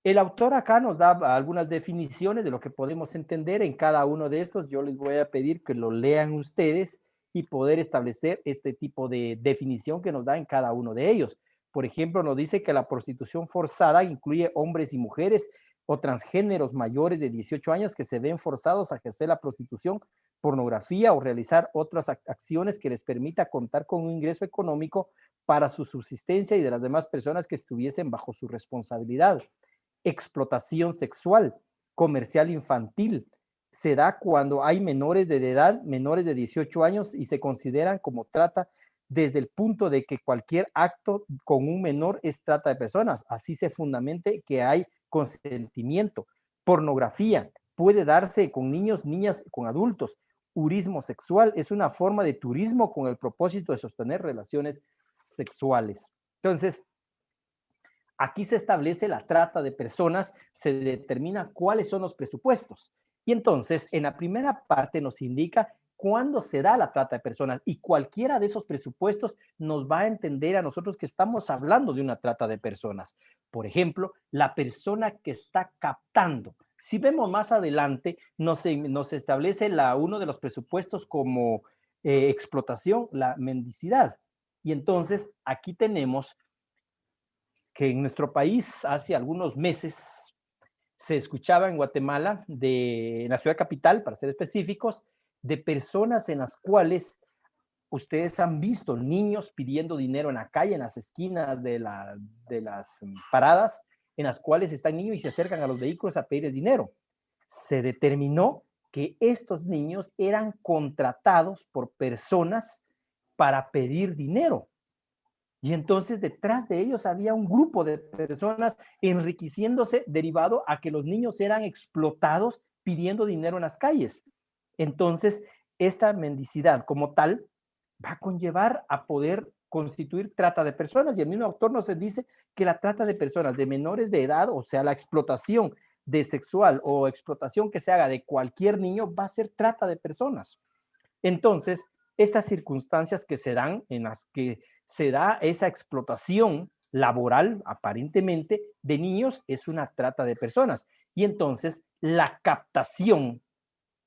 El autor acá nos da algunas definiciones de lo que podemos entender en cada uno de estos. Yo les voy a pedir que lo lean ustedes y poder establecer este tipo de definición que nos da en cada uno de ellos. Por ejemplo, nos dice que la prostitución forzada incluye hombres y mujeres o transgéneros mayores de 18 años que se ven forzados a ejercer la prostitución, pornografía o realizar otras acciones que les permita contar con un ingreso económico para su subsistencia y de las demás personas que estuviesen bajo su responsabilidad. Explotación sexual, comercial infantil, se da cuando hay menores de edad, menores de 18 años y se consideran como trata desde el punto de que cualquier acto con un menor es trata de personas. Así se fundamente que hay consentimiento. Pornografía puede darse con niños, niñas, con adultos. Turismo sexual es una forma de turismo con el propósito de sostener relaciones sexuales. Entonces, aquí se establece la trata de personas, se determina cuáles son los presupuestos. Y entonces, en la primera parte nos indica cuándo se da la trata de personas y cualquiera de esos presupuestos nos va a entender a nosotros que estamos hablando de una trata de personas. Por ejemplo, la persona que está captando. Si vemos más adelante, nos establece uno de los presupuestos como explotación, la mendicidad. Y entonces, aquí tenemos que en nuestro país hace algunos meses se escuchaba en Guatemala, en la ciudad capital, para ser específicos, de personas en las cuales ustedes han visto niños pidiendo dinero en la calle, en las esquinas de las paradas, en las cuales están niños y se acercan a los vehículos a pedirles dinero. Se determinó que estos niños eran contratados por personas para pedir dinero. Y entonces detrás de ellos había un grupo de personas enriqueciéndose derivado a que los niños eran explotados pidiendo dinero en las calles. Entonces, esta mendicidad como tal va a conllevar a poder constituir trata de personas. Y el mismo autor nos dice que la trata de personas de menores de edad, o sea, la explotación de sexual o explotación que se haga de cualquier niño, va a ser trata de personas. Entonces, estas circunstancias que se dan, en las que se da esa explotación laboral, aparentemente, de niños, es una trata de personas. Y entonces, la captación,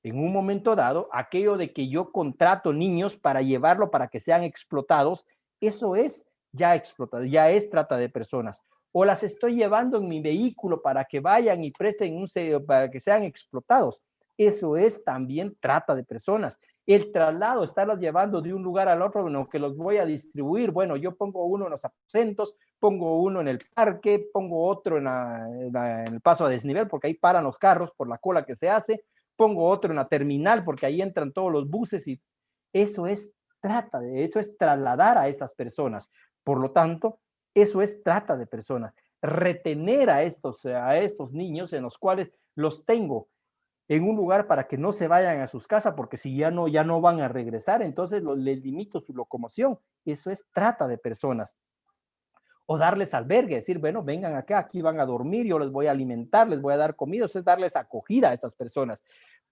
en un momento dado, aquello de que yo contrato niños para llevarlo para que sean explotados, eso es ya explotado, ya es trata de personas. O las estoy llevando en mi vehículo para que vayan y presten para que sean explotados. Eso es también trata de personas. El traslado, estarlas llevando de un lugar al otro, bueno, que los voy a distribuir. Bueno, yo pongo uno en los aposentos, pongo uno en el parque, pongo otro en el paso a desnivel, porque ahí paran los carros por la cola que se hace. Pongo otro en la terminal, porque ahí entran todos los buses y eso es eso es trasladar a estas personas. Por lo tanto, eso es trata de personas. Retener a estos niños en los cuales los tengo en un lugar para que no se vayan a sus casas, porque si ya no van a regresar, entonces les limito su locomoción. Eso es trata de personas. O darles albergue, decir, bueno, vengan acá, aquí van a dormir, yo les voy a alimentar, les voy a dar comida, eso es darles acogida a estas personas.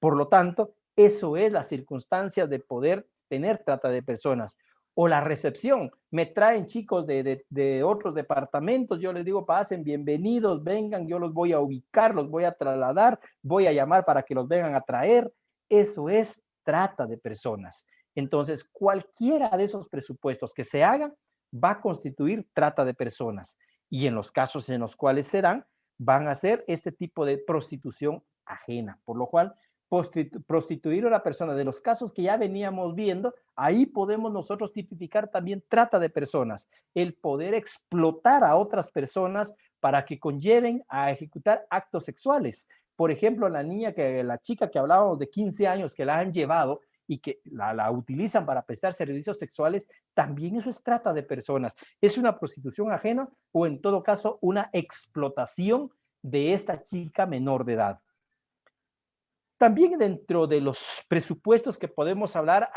Por lo tanto, eso es las circunstancias de poder tener trata de personas. O la recepción, me traen chicos de otros departamentos, yo les digo, pasen, bienvenidos, vengan, yo los voy a ubicar, los voy a trasladar, voy a llamar para que los vengan a traer. Eso es trata de personas. Entonces, cualquiera de esos presupuestos que se hagan va a constituir trata de personas. Y en los casos en los cuales se dan, van a ser este tipo de prostitución ajena. Por lo cual, prostituir a una persona, de los casos que ya veníamos viendo, ahí podemos nosotros tipificar también trata de personas, el poder explotar a otras personas para que conlleven a ejecutar actos sexuales. Por ejemplo, la chica que hablábamos de 15 años que la han llevado y que la utilizan para prestar servicios sexuales, también eso es trata de personas. Es una prostitución ajena o en todo caso una explotación de esta chica menor de edad. También dentro de los presupuestos que podemos hablar,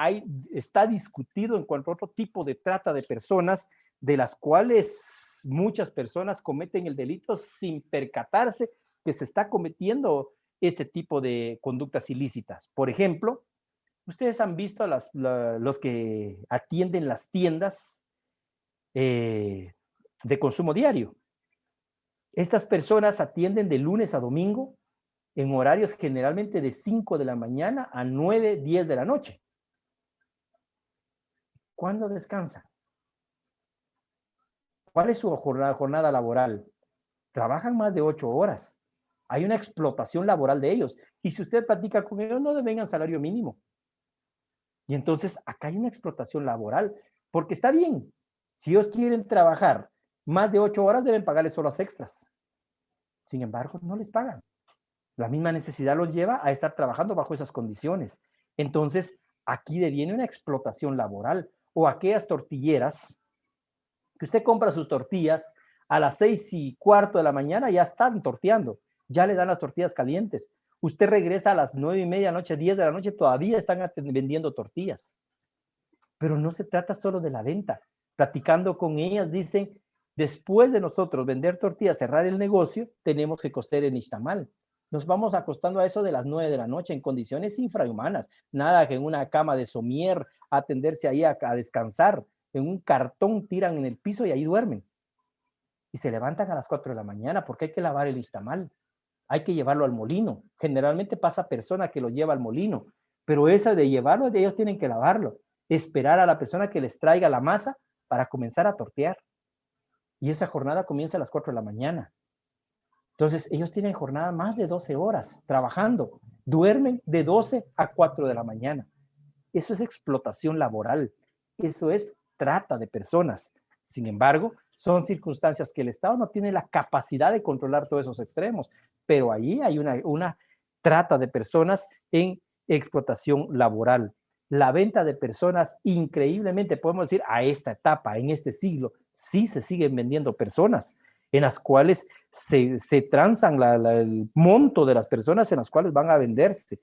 está discutido en cuanto a otro tipo de trata de personas, de las cuales muchas personas cometen el delito sin percatarse que se está cometiendo este tipo de conductas ilícitas. Por ejemplo, ustedes han visto a los que atienden las tiendas de consumo diario. Estas personas atienden de lunes a domingo en horarios generalmente de 5 de la mañana a 9, 10 de la noche. ¿Cuándo descansan? ¿Cuál es su jornada laboral? Trabajan más de 8 horas. Hay una explotación laboral de ellos. Y si usted platica con ellos, no devengan salario mínimo. Y entonces acá hay una explotación laboral, porque está bien. Si ellos quieren trabajar más de 8 horas, deben pagarles horas extras. Sin embargo, no les pagan. La misma necesidad los lleva a estar trabajando bajo esas condiciones. Entonces, aquí deviene una explotación laboral. O aquellas tortilleras, que usted compra sus tortillas, a las 6:15 de la mañana ya están torteando, ya le dan las tortillas calientes. Usted regresa a las 9:30 de la noche, 10 de la noche, todavía están vendiendo tortillas. Pero no se trata solo de la venta. Platicando con ellas, dicen, después de nosotros vender tortillas, cerrar el negocio, tenemos que coser en Ixtamal. Nos vamos acostando a eso de las 9 de la noche en condiciones infrahumanas. Nada que en una cama de somier atenderse ahí a descansar. En un cartón tiran en el piso y ahí duermen. Y se levantan a las 4 de la mañana porque hay que lavar el Ixtamal. Hay que llevarlo al molino. Generalmente pasa persona que lo lleva al molino. Pero esa de llevarlo, ellos tienen que lavarlo. Esperar a la persona que les traiga la masa para comenzar a tortear. Y esa jornada comienza a las 4 de la mañana. Entonces, ellos tienen jornada más de 12 horas trabajando. Duermen de 12 a 4 de la mañana. Eso es explotación laboral. Eso es trata de personas. Sin embargo, son circunstancias que el Estado no tiene la capacidad de controlar todos esos extremos. Pero ahí hay una trata de personas en explotación laboral. La venta de personas, increíblemente, podemos decir, a esta etapa, en este siglo, sí se siguen vendiendo personas, en las cuales se transan el monto de las personas en las cuales van a venderse.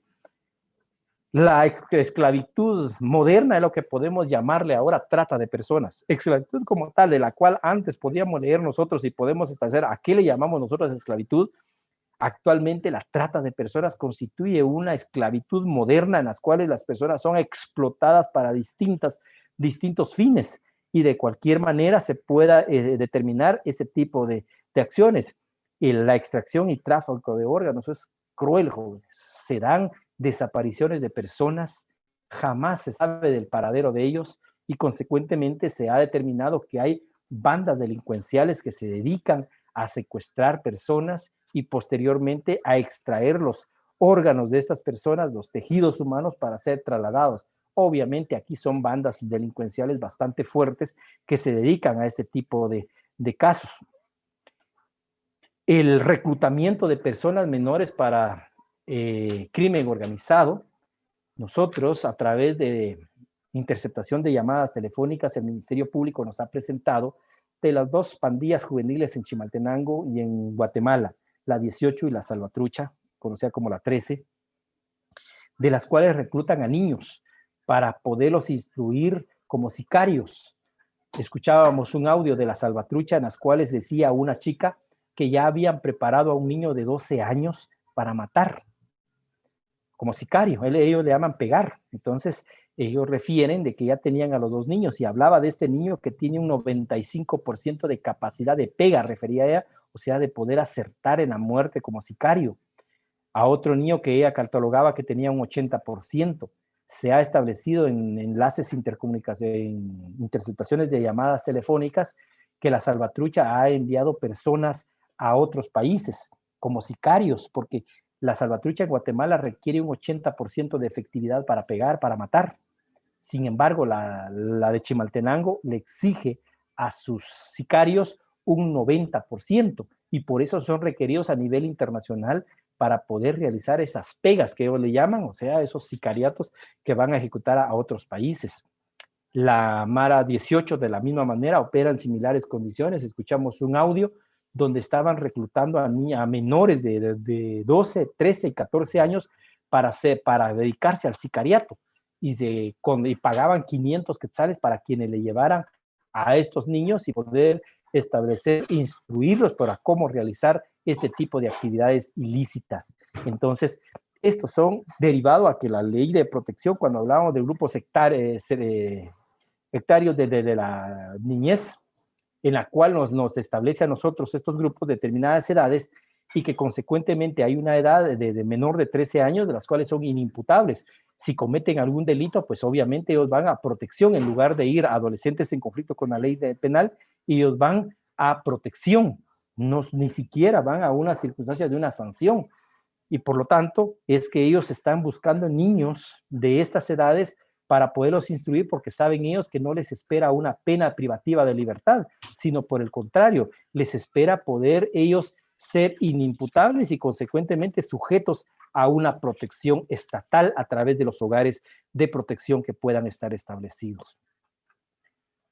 La esclavitud moderna es lo que podemos llamarle ahora trata de personas. Esclavitud como tal, de la cual antes podíamos leer nosotros y podemos establecer a qué le llamamos nosotros esclavitud. Actualmente la trata de personas constituye una esclavitud moderna en las cuales las personas son explotadas para distintos fines y de cualquier manera se pueda determinar ese tipo de acciones. Y la extracción y tráfico de órganos es cruel, jóvenes. Se dan desapariciones de personas, jamás se sabe del paradero de ellos y consecuentemente se ha determinado que hay bandas delincuenciales que se dedican a secuestrar personas y posteriormente a extraer los órganos de estas personas, los tejidos humanos para ser trasladados. Obviamente aquí son bandas delincuenciales bastante fuertes que se dedican a este tipo de casos. El reclutamiento de personas menores para crimen organizado, nosotros a través de interceptación de llamadas telefónicas, el Ministerio Público nos ha presentado de las 2 pandillas juveniles en Chimaltenango y en Guatemala, la 18 y la Salvatrucha, conocida como la 13, de las cuales reclutan a niños para poderlos instruir como sicarios. Escuchábamos un audio de la Salvatrucha en las cuales decía una chica que ya habían preparado a un niño de 12 años para matar, como sicario. Ellos le llaman pegar. Entonces, ellos refieren de que ya tenían a los 2 niños y hablaba de este niño que tiene un 95% de capacidad de pega, refería a ella, o sea, de poder acertar en la muerte como sicario. A otro niño que ella catalogaba que tenía un 80%. se ha establecido en enlaces en interceptaciones de llamadas telefónicas que la salvatrucha ha enviado personas a otros países como sicarios, porque la salvatrucha en Guatemala requiere un 80% de efectividad para pegar, para matar. Sin embargo, la de Chimaltenango le exige a sus sicarios un 90%, y por eso son requeridos a nivel internacional para poder realizar esas pegas que ellos le llaman, o sea, esos sicariatos que van a ejecutar a otros países. La Mara 18 de la misma manera opera en similares condiciones. Escuchamos un audio donde estaban reclutando a menores de 12, 13 y 14 años para dedicarse al sicariato, y pagaban 500 quetzales para quienes le llevaran a estos niños y poder establecer, instruirlos para cómo realizar este tipo de actividades ilícitas. Entonces, estos son derivados a que la ley de protección, cuando hablábamos de grupos sectarios de la niñez, en la cual nos establece a nosotros estos grupos de determinadas edades, y que consecuentemente hay una edad de menor de 13 años, de las cuales son inimputables. Si cometen algún delito, pues obviamente ellos van a protección en lugar de ir a adolescentes en conflicto con la ley penal, y ellos van a protección, ni siquiera van a una circunstancia de una sanción. Y por lo tanto, es que ellos están buscando niños de estas edades para poderlos instruir, porque saben ellos que no les espera una pena privativa de libertad, sino por el contrario, les espera poder ellos ser inimputables y consecuentemente sujetos a una protección estatal a través de los hogares de protección que puedan estar establecidos.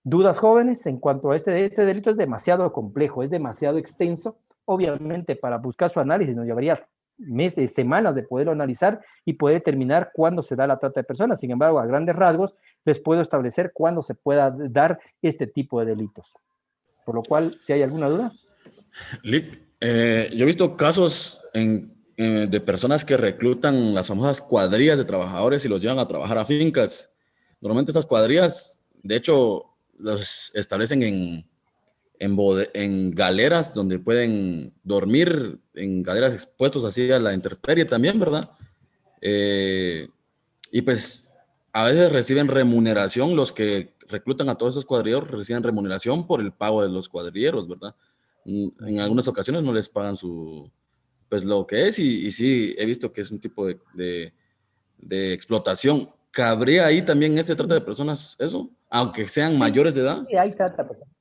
¿Dudas, jóvenes? En cuanto a este delito, es demasiado complejo, es demasiado extenso. Obviamente, para buscar su análisis nos llevaría meses, semanas de poderlo analizar y poder determinar cuándo se da la trata de personas. Sin embargo, a grandes rasgos, les puedo establecer cuándo se pueda dar este tipo de delitos. Por lo cual, si hay alguna duda. Lick, yo he visto casos de personas que reclutan las famosas cuadrillas de trabajadores y los llevan a trabajar a fincas. Normalmente estas cuadrillas, de hecho, los establecen en galeras donde pueden dormir, en galeras expuestos así a la intemperie también, ¿verdad? Y pues a veces reciben remuneración, los que reclutan a todos esos cuadrilleros reciben remuneración por el pago de los cuadrilleros, ¿verdad? En algunas ocasiones no les pagan pues lo que es, y sí he visto que es un tipo de explotación. ¿Cabría ahí también este trata de personas eso? Aunque sean mayores de edad. Sí, hay trata de personas.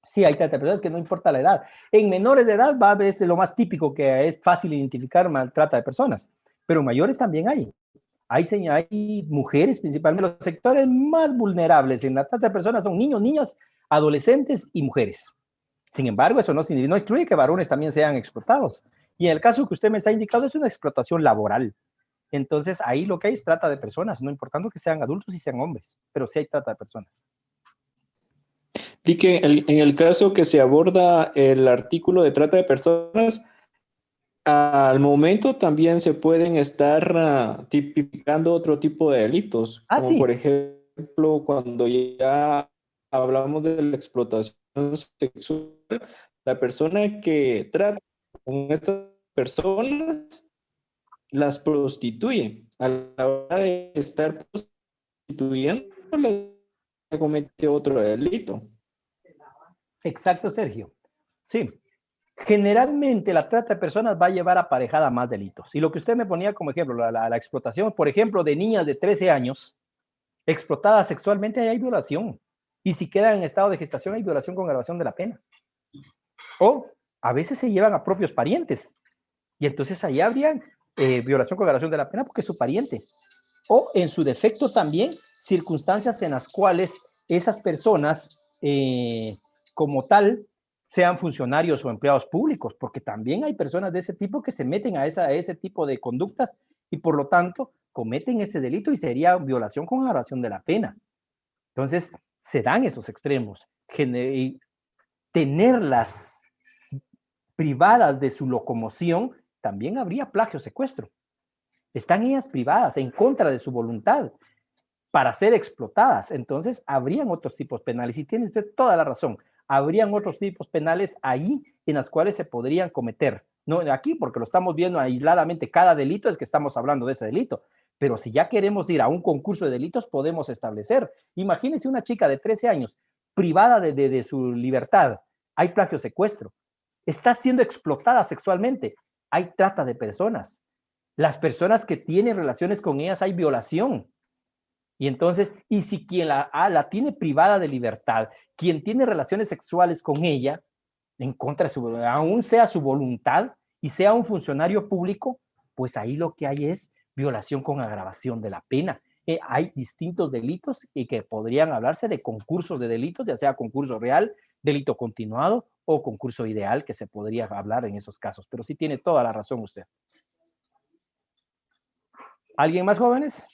Sí, hay trata de personas, que no importa la edad. En menores de edad va a ver lo más típico, que es fácil identificar maltrata de personas, pero mayores también hay. Hay mujeres, principalmente los sectores más vulnerables en la trata de personas son niños, niñas, adolescentes y mujeres. Sin embargo, eso no excluye que varones también sean explotados. Y en el caso que usted me está indicando, es una explotación laboral. Entonces, ahí lo que hay es trata de personas, no importando que sean adultos y sean hombres, pero sí hay trata de personas. Y que en el caso que se aborda el artículo de trata de personas, al momento también se pueden estar tipificando otro tipo de delitos, como sí. Por ejemplo, cuando ya hablamos de la explotación sexual, la persona que trata con estas personas las prostituye. A la hora de estar prostituyendo, comete otro delito. Exacto, Sergio. Sí. Generalmente la trata de personas va a llevar aparejada más delitos. Y lo que usted me ponía como ejemplo, la explotación, por ejemplo, de niñas de 13 años, explotadas sexualmente, ahí hay violación. Y si quedan en estado de gestación, hay violación con agravación de la pena. O a veces se llevan a propios parientes. Y entonces ahí habrían violación con agravación de la pena porque es su pariente. O en su defecto también, circunstancias en las cuales esas personas como tal sean funcionarios o empleados públicos, porque también hay personas de ese tipo que se meten a ese tipo de conductas y por lo tanto cometen ese delito y sería violación con agravación de la pena. Entonces, se dan esos extremos. Y tenerlas privadas de su locomoción, también habría plagio secuestro. Están ellas privadas en contra de su voluntad para ser explotadas. Entonces, habrían otros tipos penales. Y tiene usted toda la razón. Habrían otros tipos penales ahí en las cuales se podrían cometer. No aquí, porque lo estamos viendo aisladamente. Cada delito es que estamos hablando de ese delito. Pero si ya queremos ir a un concurso de delitos, podemos establecer. Imagínense una chica de 13 años privada de su libertad. Hay plagio secuestro. Está siendo explotada sexualmente. Hay trata de personas. Las personas que tienen relaciones con ellas hay violación. Y entonces, y si quien la tiene privada de libertad, quien tiene relaciones sexuales con ella, en contra de su, aún sea su voluntad y sea un funcionario público, pues ahí lo que hay es violación con agravación de la pena. Hay distintos delitos y que podrían hablarse de concursos de delitos, ya sea concurso real, delito continuado o concurso ideal, que se podría hablar en esos casos. Pero sí tiene toda la razón usted. ¿Alguien más, jóvenes?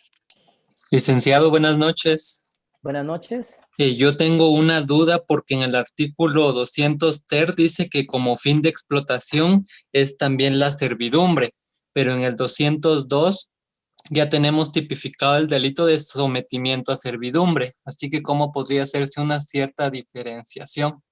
Licenciado, buenas noches. Buenas noches. Yo tengo una duda porque en el artículo 200 ter dice que como fin de explotación es también la servidumbre, pero en el 202 ya tenemos tipificado el delito de sometimiento a servidumbre, así que ¿cómo podría hacerse una cierta diferenciación?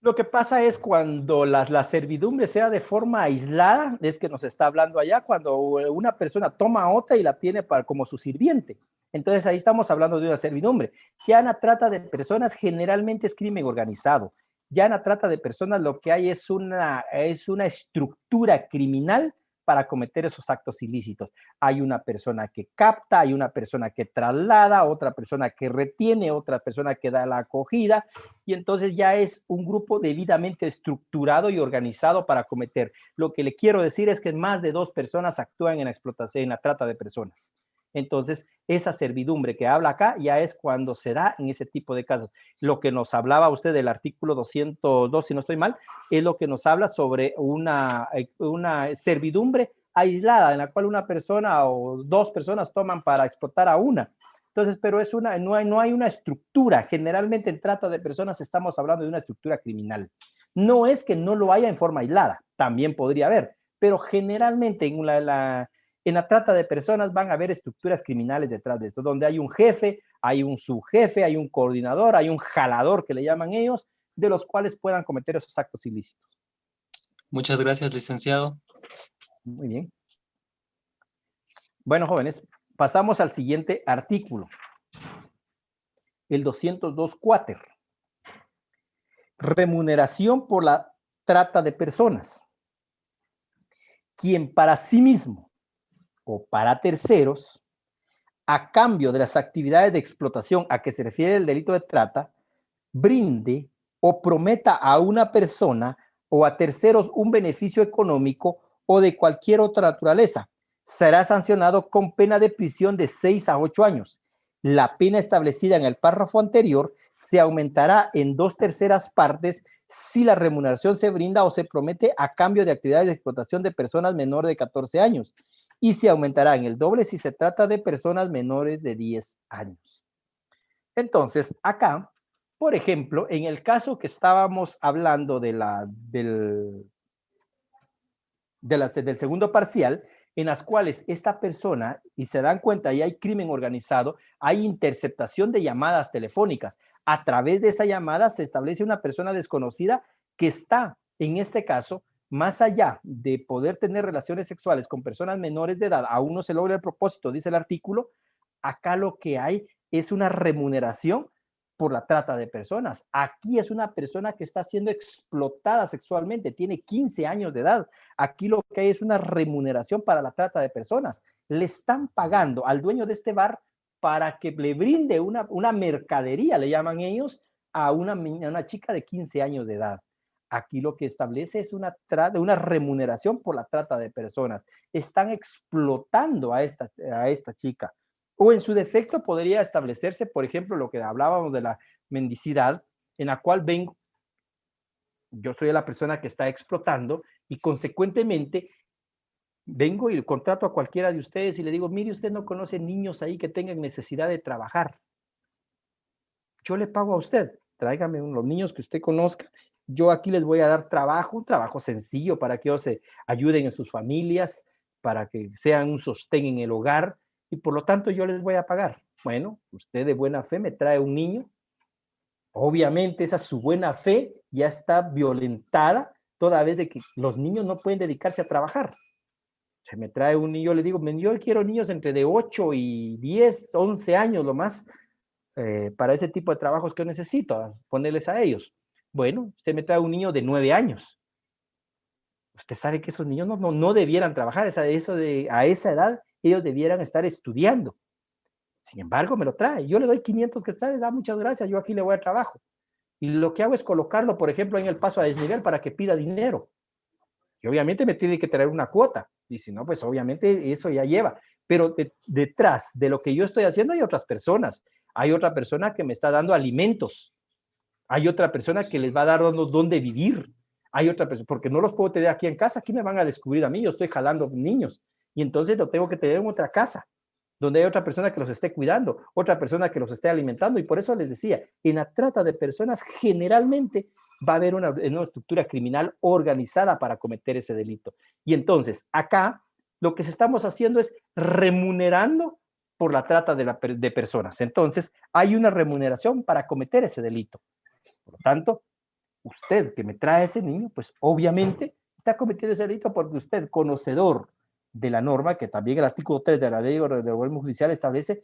Lo que pasa es cuando la servidumbre sea de forma aislada, es que nos está hablando allá, cuando una persona toma a otra y la tiene como su sirviente. Entonces ahí estamos hablando de una servidumbre. Ya en la trata de personas generalmente es crimen organizado. Ya en la trata de personas lo que hay es una estructura criminal para cometer esos actos ilícitos. Hay una persona que capta, hay una persona que traslada, otra persona que retiene, otra persona que da la acogida, y entonces ya es un grupo debidamente estructurado y organizado para cometer. Lo que le quiero decir es que más de 2 personas actúan en la explotación, en la trata de personas. Entonces, esa servidumbre que habla acá ya es cuando se da en ese tipo de casos. Lo que nos hablaba usted del artículo 202, si no estoy mal, es lo que nos habla sobre una servidumbre aislada en la cual una persona o 2 personas toman para explotar a una. Entonces, pero no hay una estructura. Generalmente en trata de personas estamos hablando de una estructura criminal. No es que no lo haya en forma aislada, también podría haber, pero generalmente en la trata de personas van a haber estructuras criminales detrás de esto, donde hay un jefe, hay un subjefe, hay un coordinador, hay un jalador que le llaman ellos, de los cuales puedan cometer esos actos ilícitos. Muchas gracias, licenciado. Muy bien. Bueno, jóvenes, pasamos al siguiente artículo. El 202 cuater. Remuneración por la trata de personas. Quien para sí mismo o para terceros, a cambio de las actividades de explotación a que se refiere el delito de trata, brinde o prometa a una persona o a terceros un beneficio económico o de cualquier otra naturaleza, será sancionado con pena de prisión de 6 a 8 años. La pena establecida en el párrafo anterior se aumentará en 2/3 partes si la remuneración se brinda o se promete a cambio de actividades de explotación de personas menores de 14 años y se aumentará en el doble si se trata de personas menores de 10 años. Entonces, acá, por ejemplo, en el caso que estábamos hablando del segundo parcial, en las cuales esta persona, y se dan cuenta, y hay crimen organizado, hay interceptación de llamadas telefónicas. A través de esa llamada se establece una persona desconocida que está, en este caso, más allá de poder tener relaciones sexuales con personas menores de edad, aún no se logra el propósito, dice el artículo, acá lo que hay es una remuneración por la trata de personas. Aquí es una persona que está siendo explotada sexualmente, tiene 15 años de edad. Aquí lo que hay es una remuneración para la trata de personas. Le están pagando al dueño de este bar para que le brinde una mercadería, le llaman ellos, a una chica de 15 años de edad. Aquí lo que establece es una remuneración por la trata de personas. Están explotando a esta chica. O en su defecto podría establecerse, por ejemplo, lo que hablábamos de la mendicidad, en la cual yo soy la persona que está explotando y consecuentemente vengo y contrato a cualquiera de ustedes y le digo, mire, usted no conoce niños ahí que tengan necesidad de trabajar. Yo le pago a usted, tráigame los niños que usted conozca, yo aquí les voy a dar trabajo, un trabajo sencillo para que ellos se ayuden en sus familias, para que sean un sostén en el hogar, y por lo tanto yo les voy a pagar. Bueno, usted de buena fe me trae un niño, obviamente esa su buena fe ya está violentada toda vez de que los niños no pueden dedicarse a trabajar. Se me trae un niño, le digo, yo quiero niños entre de 8 y 10, 11 años lo más, para ese tipo de trabajos que yo necesito, ponerles a ellos. Bueno, usted me trae un niño de 9 años. Usted sabe que esos niños no debieran trabajar, a esa edad ellos debieran estar estudiando. Sin embargo, me lo trae. Yo le doy 500 quetzales, muchas gracias, yo aquí le voy a trabajo. Y lo que hago es colocarlo, por ejemplo, en el paso a desnivel para que pida dinero. Y obviamente me tiene que traer una cuota. Y si no, pues obviamente eso ya lleva. Pero detrás de lo que yo estoy haciendo hay otras personas. Hay otra persona que me está dando alimentos. Hay otra persona que les va a dar dónde vivir. Hay otra persona, porque no los puedo tener aquí en casa. Aquí me van a descubrir a mí. Yo estoy jalando niños. Y entonces lo tengo que tener en otra casa, donde hay otra persona que los esté cuidando, otra persona que los esté alimentando. Y por eso les decía, en la trata de personas generalmente va a haber una estructura criminal organizada para cometer ese delito. Y entonces acá lo que estamos haciendo es remunerando por la trata de personas. Entonces hay una remuneración para cometer ese delito. Por lo tanto, usted que me trae ese niño, pues obviamente está cometiendo ese delito porque usted, conocedor de la norma, que también el artículo 3 de la ley de orden judicial establece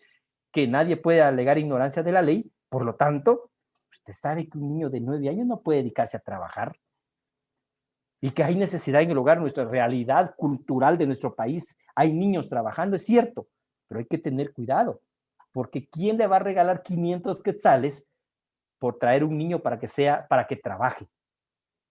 que nadie puede alegar ignorancia de la ley, por lo tanto, usted sabe que un niño de 9 años no puede dedicarse a trabajar y que hay necesidad en el hogar, nuestra realidad cultural de nuestro país, hay niños trabajando, es cierto, pero hay que tener cuidado, porque ¿quién le va a regalar 500 quetzales por traer un niño para que trabaje?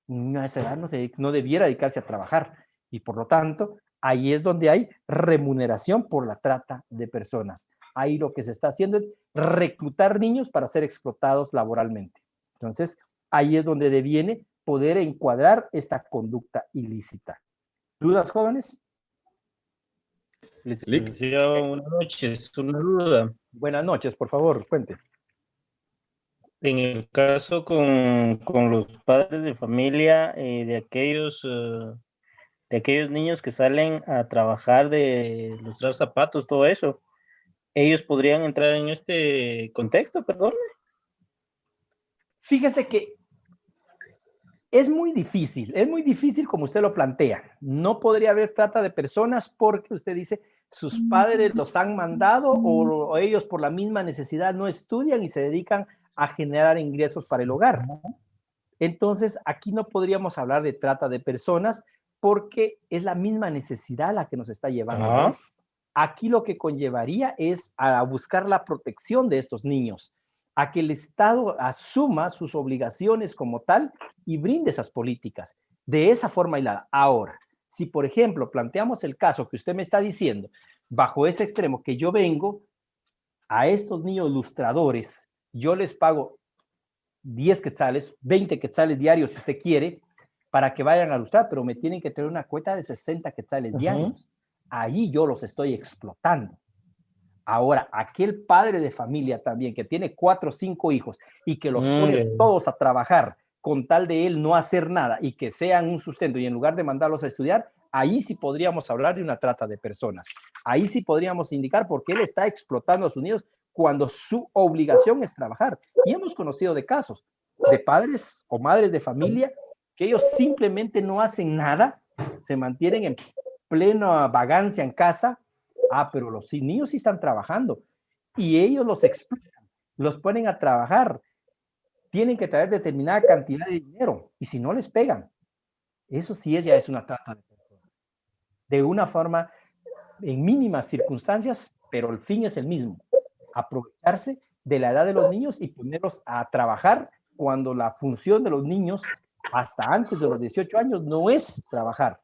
Un niño a esa edad no debiera dedicarse a trabajar y por lo tanto, ahí es donde hay remuneración por la trata de personas. Ahí lo que se está haciendo es reclutar niños para ser explotados laboralmente. Entonces, ahí es donde deviene poder encuadrar esta conducta ilícita. ¿Dudas, jóvenes? Licenciado, buenas noches. Una duda. Buenas noches, por favor, cuente. En el caso con los padres de familia de aquellos niños que salen a trabajar de lustrar zapatos, todo eso, ¿ellos podrían entrar en este contexto, perdón? Fíjese que es muy difícil como usted lo plantea. No podría haber trata de personas porque usted dice, sus padres los han mandado o ellos por la misma necesidad no estudian y se dedican a generar ingresos para el hogar. Entonces, aquí no podríamos hablar de trata de personas porque es la misma necesidad la que nos está llevando. ¿No? Aquí lo que conllevaría es a buscar la protección de estos niños, a que el Estado asuma sus obligaciones como tal y brinde esas políticas de esa forma aislada. Ahora, si por ejemplo planteamos el caso que usted me está diciendo, bajo ese extremo que yo vengo, a estos niños lustradores, yo les pago 10 quetzales, 20 quetzales diarios si usted quiere, para que vayan a lustrar, pero me tienen que tener una cuota de 60 quetzales diarios. Ahí yo los estoy explotando. Ahora, aquel padre de familia también que tiene 4 o 5 hijos y que los pone todos a trabajar con tal de él no hacer nada y que sean un sustento y en lugar de mandarlos a estudiar, ahí sí podríamos hablar de una trata de personas. Ahí sí podríamos indicar porque él está explotando a sus niños cuando su obligación es trabajar. Y hemos conocido de casos de padres o madres de familia que ellos simplemente no hacen nada, se mantienen en plena vagancia en casa. Pero los niños sí están trabajando y ellos los explotan, los ponen a trabajar, tienen que traer determinada cantidad de dinero y si no les pegan, eso sí ya es una trata de personas. De una forma, en mínimas circunstancias, pero el fin es el mismo, aprovecharse de la edad de los niños y ponerlos a trabajar cuando la función de los niños hasta antes de los 18 años no es trabajar,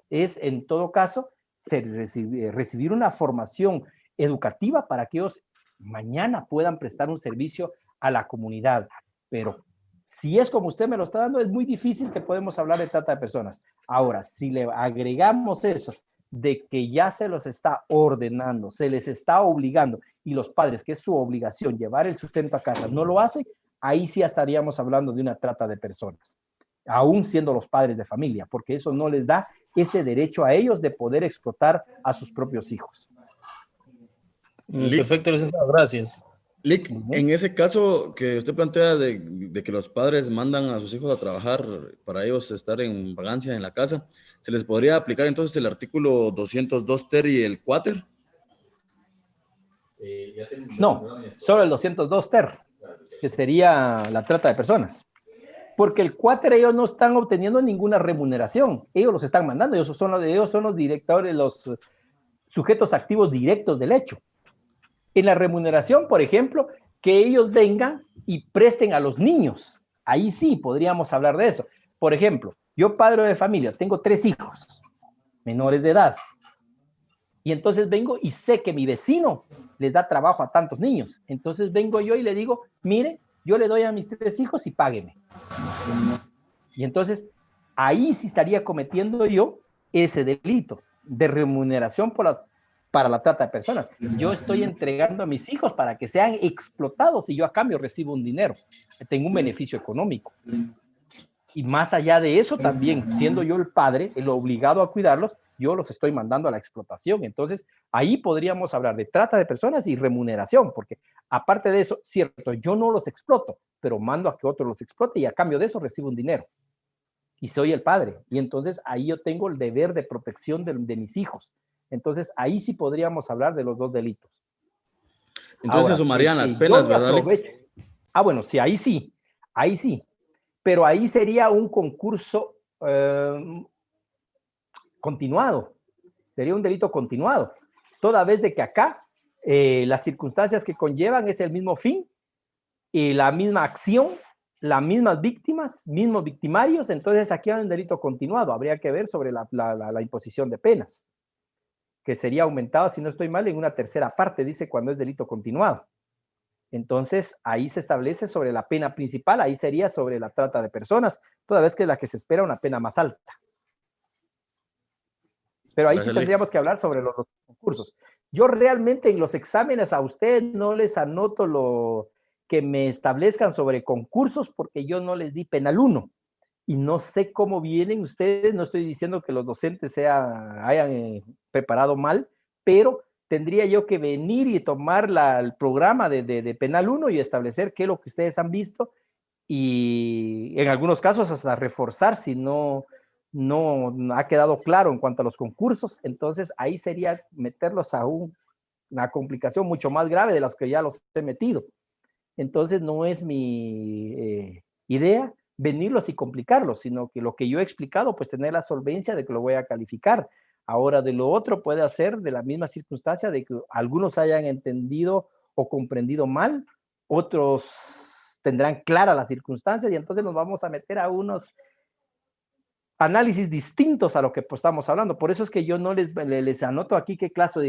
es en todo caso recibir una formación educativa para que ellos mañana puedan prestar un servicio a la comunidad. Pero si es como usted me lo está dando, es muy difícil que podemos hablar de trata de personas. Ahora, si le agregamos eso de que ya se los está ordenando, se les está obligando y los padres, que es su obligación llevar el sustento a casa, no lo hacen, ahí sí estaríamos hablando de una trata de personas, aún siendo los padres de familia, porque eso no les da ese derecho a ellos de poder explotar a sus propios hijos. Perfecto, licenciado, gracias. Lick, en ese caso que usted plantea de que los padres mandan a sus hijos a trabajar para ellos estar en vagancia en la casa, ¿se les podría aplicar entonces el artículo 202 ter y el quater? No, solo el 202 ter, que sería la trata de personas. Porque el quater ellos no están obteniendo ninguna remuneración, ellos los están mandando, ellos son los directores, los sujetos activos directos del hecho. En la remuneración, por ejemplo, que ellos vengan y presten a los niños. Ahí sí podríamos hablar de eso. Por ejemplo, yo padre de familia, tengo 3 hijos menores de edad. Y entonces vengo y sé que mi vecino les da trabajo a tantos niños. Entonces vengo yo y le digo, mire, yo le doy a mis 3 hijos y págueme. Y entonces ahí sí estaría cometiendo yo ese delito de remuneración para la trata de personas. Yo estoy entregando a mis hijos para que sean explotados y yo a cambio recibo un dinero. Tengo un beneficio económico. Y más allá de eso también, siendo yo el padre, el obligado a cuidarlos, yo los estoy mandando a la explotación. Entonces, ahí podríamos hablar de trata de personas y remuneración, porque aparte de eso, cierto, yo no los exploto, pero mando a que otro los explote y a cambio de eso recibo un dinero. Y soy el padre. Y entonces ahí yo tengo el deber de protección de mis hijos. Entonces, ahí sí podríamos hablar de los 2 delitos. Entonces se sumarían las penas, ¿verdad? Bueno, sí, ahí sí, pero ahí sería un concurso continuado, sería un delito continuado, toda vez de que acá las circunstancias que conllevan es el mismo fin y la misma acción, las mismas víctimas, mismos victimarios, entonces aquí hay un delito continuado, habría que ver sobre la imposición de penas, que sería aumentado, si no estoy mal, en una tercera parte, dice cuando es delito continuado. Entonces, ahí se establece sobre la pena principal, ahí sería sobre la trata de personas, toda vez que es la que se espera una pena más alta. Pero ahí sí tendríamos que hablar sobre los concursos. Yo realmente en los exámenes a ustedes no les anoto lo que me establezcan sobre concursos porque yo no les di penal 1. Y no sé cómo vienen ustedes, no estoy diciendo que los docentes hayan preparado mal, pero tendría yo que venir y tomar el programa de penal 1 y establecer qué es lo que ustedes han visto y en algunos casos hasta reforzar si no ha quedado claro en cuanto a los concursos, entonces ahí sería meterlos a una complicación mucho más grave de las que ya los he metido. Entonces no es mi idea venirlos y complicarlos, sino que lo que yo he explicado, pues tener la solvencia de que lo voy a calificar. Ahora, de lo otro puede ser de la misma circunstancia de que algunos hayan entendido o comprendido mal, otros tendrán clara la circunstancia y entonces nos vamos a meter a unos análisis distintos a lo que pues, estamos hablando. Por eso es que yo no les anoto aquí qué clase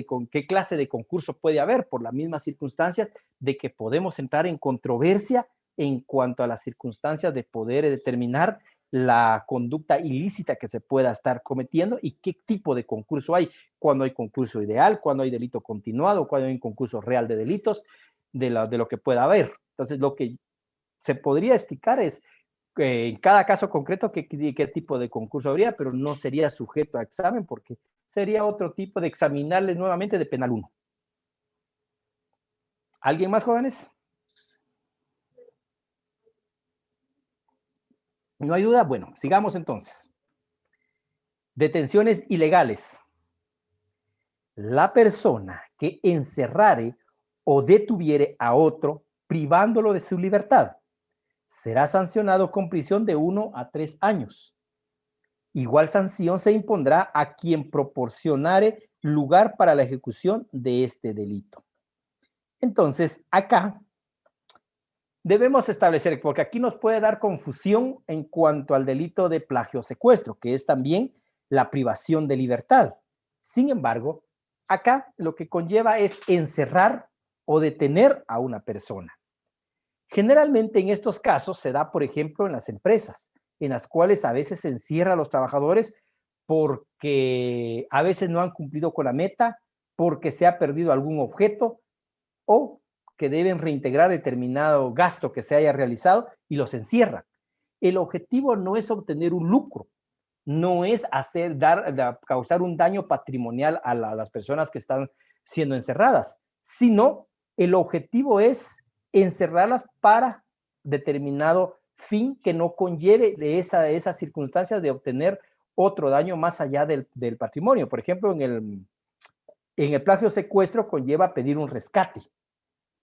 de concurso puede haber, por las mismas circunstancias de que podemos entrar en controversia en cuanto a las circunstancias de poder determinar la conducta ilícita que se pueda estar cometiendo y qué tipo de concurso hay, cuando hay concurso ideal, cuando hay delito continuado, cuando hay un concurso real de delitos, de lo que pueda haber. Entonces, lo que se podría explicar es en cada caso concreto qué tipo de concurso habría, pero no sería sujeto a examen porque sería otro tipo de examinarles nuevamente de penal 1. ¿Alguien más, jóvenes? ¿No hay duda? Bueno, sigamos entonces. Detenciones ilegales. La persona que encerrare o detuviere a otro privándolo de su libertad será sancionado con prisión de 1 a 3 años. Igual sanción se impondrá a quien proporcionare lugar para la ejecución de este delito. Entonces, acá debemos establecer, porque aquí nos puede dar confusión en cuanto al delito de plagio o secuestro, que es también la privación de libertad. Sin embargo, acá lo que conlleva es encerrar o detener a una persona. Generalmente en estos casos se da, por ejemplo, en las empresas, en las cuales a veces se encierra a los trabajadores porque a veces no han cumplido con la meta, porque se ha perdido algún objeto o que deben reintegrar determinado gasto que se haya realizado y los encierran. El objetivo no es obtener un lucro, no es causar un daño patrimonial a las personas que están siendo encerradas, sino El objetivo es encerrarlas para determinado fin que no conlleve de esas circunstancias de obtener otro daño más allá del patrimonio. Por ejemplo, en el plagio secuestro conlleva pedir un rescate,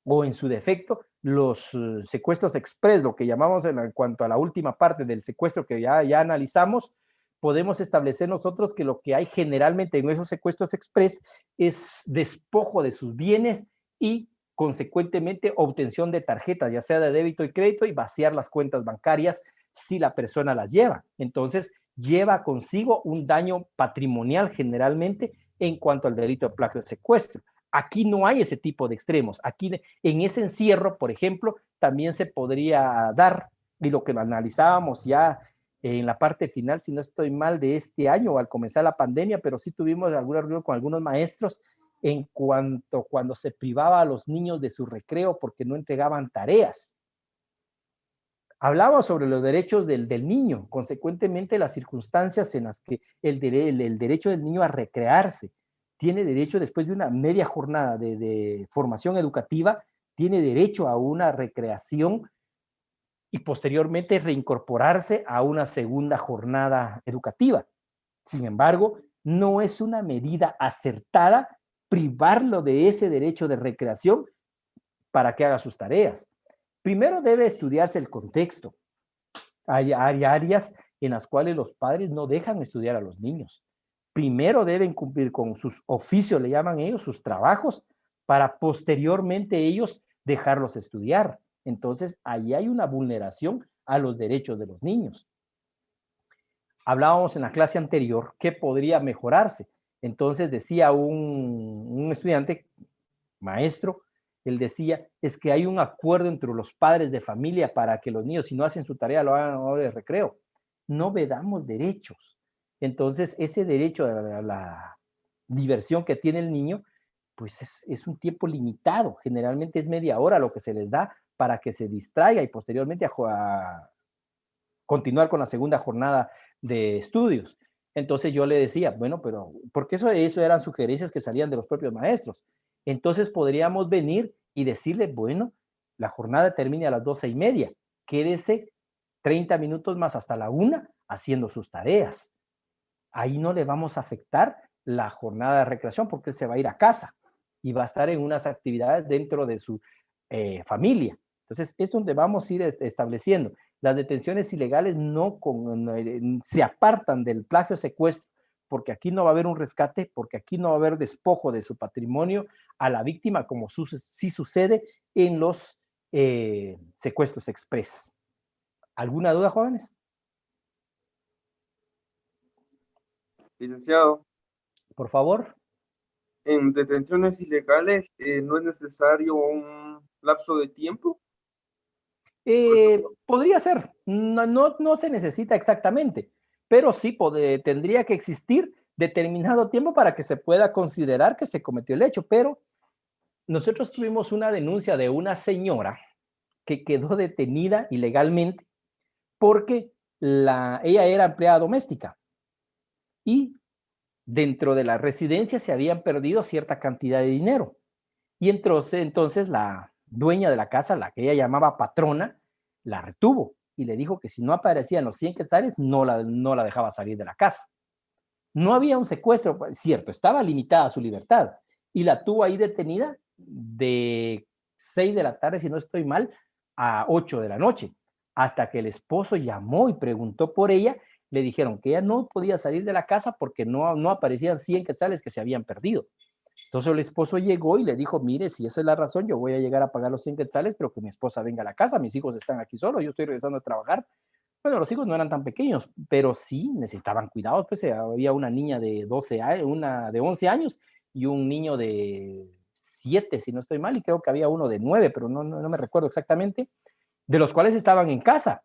o en su defecto, los secuestros express, lo que llamamos en cuanto a la última parte del secuestro que ya analizamos, podemos establecer nosotros que lo que hay generalmente en esos secuestros express es despojo de sus bienes y consecuentemente obtención de tarjetas, ya sea de débito y crédito, y vaciar las cuentas bancarias si la persona las lleva. Entonces, lleva consigo un daño patrimonial generalmente en cuanto al delito de plagio de secuestro. Aquí no hay ese tipo de extremos. Aquí en ese encierro, por ejemplo, también se podría dar, y lo que analizábamos ya en la parte final, si no estoy mal, de este año o al comenzar la pandemia, pero sí tuvimos alguna reunión con algunos maestros en cuanto cuando se privaba a los niños de su recreo porque no entregaban tareas. Hablaba sobre los derechos del niño, consecuentemente las circunstancias en las que el derecho del niño a recrearse, tiene derecho después de una media jornada de formación educativa, tiene derecho a una recreación y posteriormente reincorporarse a una segunda jornada educativa. Sin embargo, no es una medida acertada privarlo de ese derecho de recreación para que haga sus tareas. Primero debe estudiarse el contexto. Hay áreas en las cuales los padres no dejan estudiar a los niños. Primero deben cumplir con sus oficios, le llaman ellos, sus trabajos, para posteriormente ellos dejarlos estudiar. Entonces, ahí hay una vulneración a los derechos de los niños. Hablábamos en la clase anterior que podría mejorarse. Entonces decía un estudiante, maestro, él decía, es que hay un acuerdo entre los padres de familia para que los niños, si no hacen su tarea, lo hagan a la hora de recreo. No vedamos derechos. Entonces, ese derecho a la diversión que tiene el niño, pues es un tiempo limitado. Generalmente es media hora lo que se les da para que se distraiga y posteriormente a continuar con la segunda jornada de estudios. Entonces yo le decía, bueno, pero porque eso eran sugerencias que salían de los propios maestros. Entonces podríamos venir y decirle, bueno, la jornada termina a las 12:30, quédese 30 minutos más hasta la 1 haciendo sus tareas. Ahí no le vamos a afectar la jornada de recreación porque él se va a ir a casa y va a estar en unas actividades dentro de su familia. Entonces, es donde vamos a ir estableciendo. Las detenciones ilegales se apartan del plagio secuestro, porque aquí no va a haber un rescate, porque aquí no va a haber despojo de su patrimonio a la víctima, como sí sucede en los secuestros express. ¿Alguna duda, jóvenes? Licenciado. Por favor. En detenciones ilegales, ¿no es necesario un lapso de tiempo? Podría ser, no se necesita exactamente, pero sí tendría que existir determinado tiempo para que se pueda considerar que se cometió el hecho, pero nosotros tuvimos una denuncia de una señora que quedó detenida ilegalmente porque ella era empleada doméstica y dentro de la residencia se habían perdido cierta cantidad de dinero y entonces la dueña de la casa, la que ella llamaba patrona, la retuvo y le dijo que si no aparecían los 100 quetzales, no la dejaba salir de la casa. No había un secuestro, cierto, estaba limitada su libertad y la tuvo ahí detenida de 6 de la tarde, si no estoy mal, a 8 de la noche, hasta que el esposo llamó y preguntó por ella. Le dijeron que ella no podía salir de la casa porque no aparecían 100 quetzales que se habían perdido. Entonces el esposo llegó y le dijo, mire, si esa es la razón, yo voy a llegar a pagar los 100 quetzales, pero que mi esposa venga a la casa, mis hijos están aquí solos, yo estoy regresando a trabajar. Bueno, los hijos no eran tan pequeños, pero sí necesitaban cuidados, pues había una niña de 12 años, una de 11 años y un niño de 7, si no estoy mal, y creo que había uno de 9, pero no me recuerdo exactamente, de los cuales estaban en casa.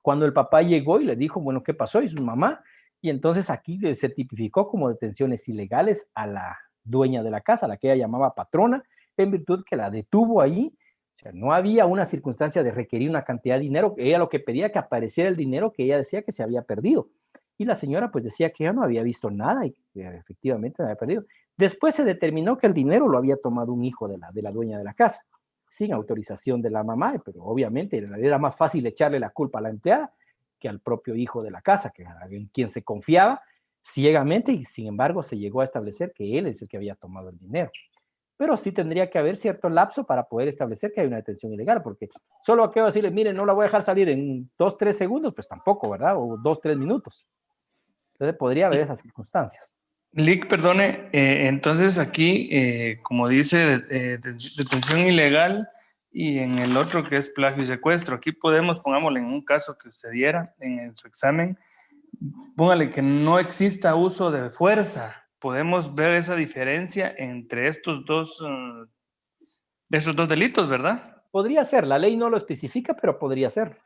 Cuando el papá llegó y le dijo, bueno, ¿qué pasó? Y su mamá, y entonces aquí se tipificó como detenciones ilegales a la dueña de la casa, la que ella llamaba patrona, en virtud que la detuvo ahí. O sea, no había una circunstancia de requerir una cantidad de dinero, ella lo que pedía que apareciera el dinero que ella decía que se había perdido. Y la señora pues decía que ella no había visto nada y que efectivamente no había perdido. Después se determinó que el dinero lo había tomado un hijo de la dueña de la casa, sin autorización de la mamá, pero obviamente era más fácil echarle la culpa a la empleada que al propio hijo de la casa, que en quien se confiaba ciegamente, y sin embargo se llegó a establecer que él es el que había tomado el dinero. Pero sí tendría que haber cierto lapso para poder establecer que hay una detención ilegal, porque solo aquello decirle, miren, no la voy a dejar salir en 2, 3 segundos, pues tampoco, ¿verdad? O 2, 3 minutos. Entonces podría haber esas circunstancias. Lick, perdone, entonces aquí, como dice, detención ilegal, y en el otro que es plagio y secuestro, aquí podemos, pongámosle en un caso que se diera en su examen, póngale que no exista uso de fuerza. Podemos ver esa diferencia entre estos dos delitos, ¿verdad? Podría ser, la ley no lo especifica, pero podría ser.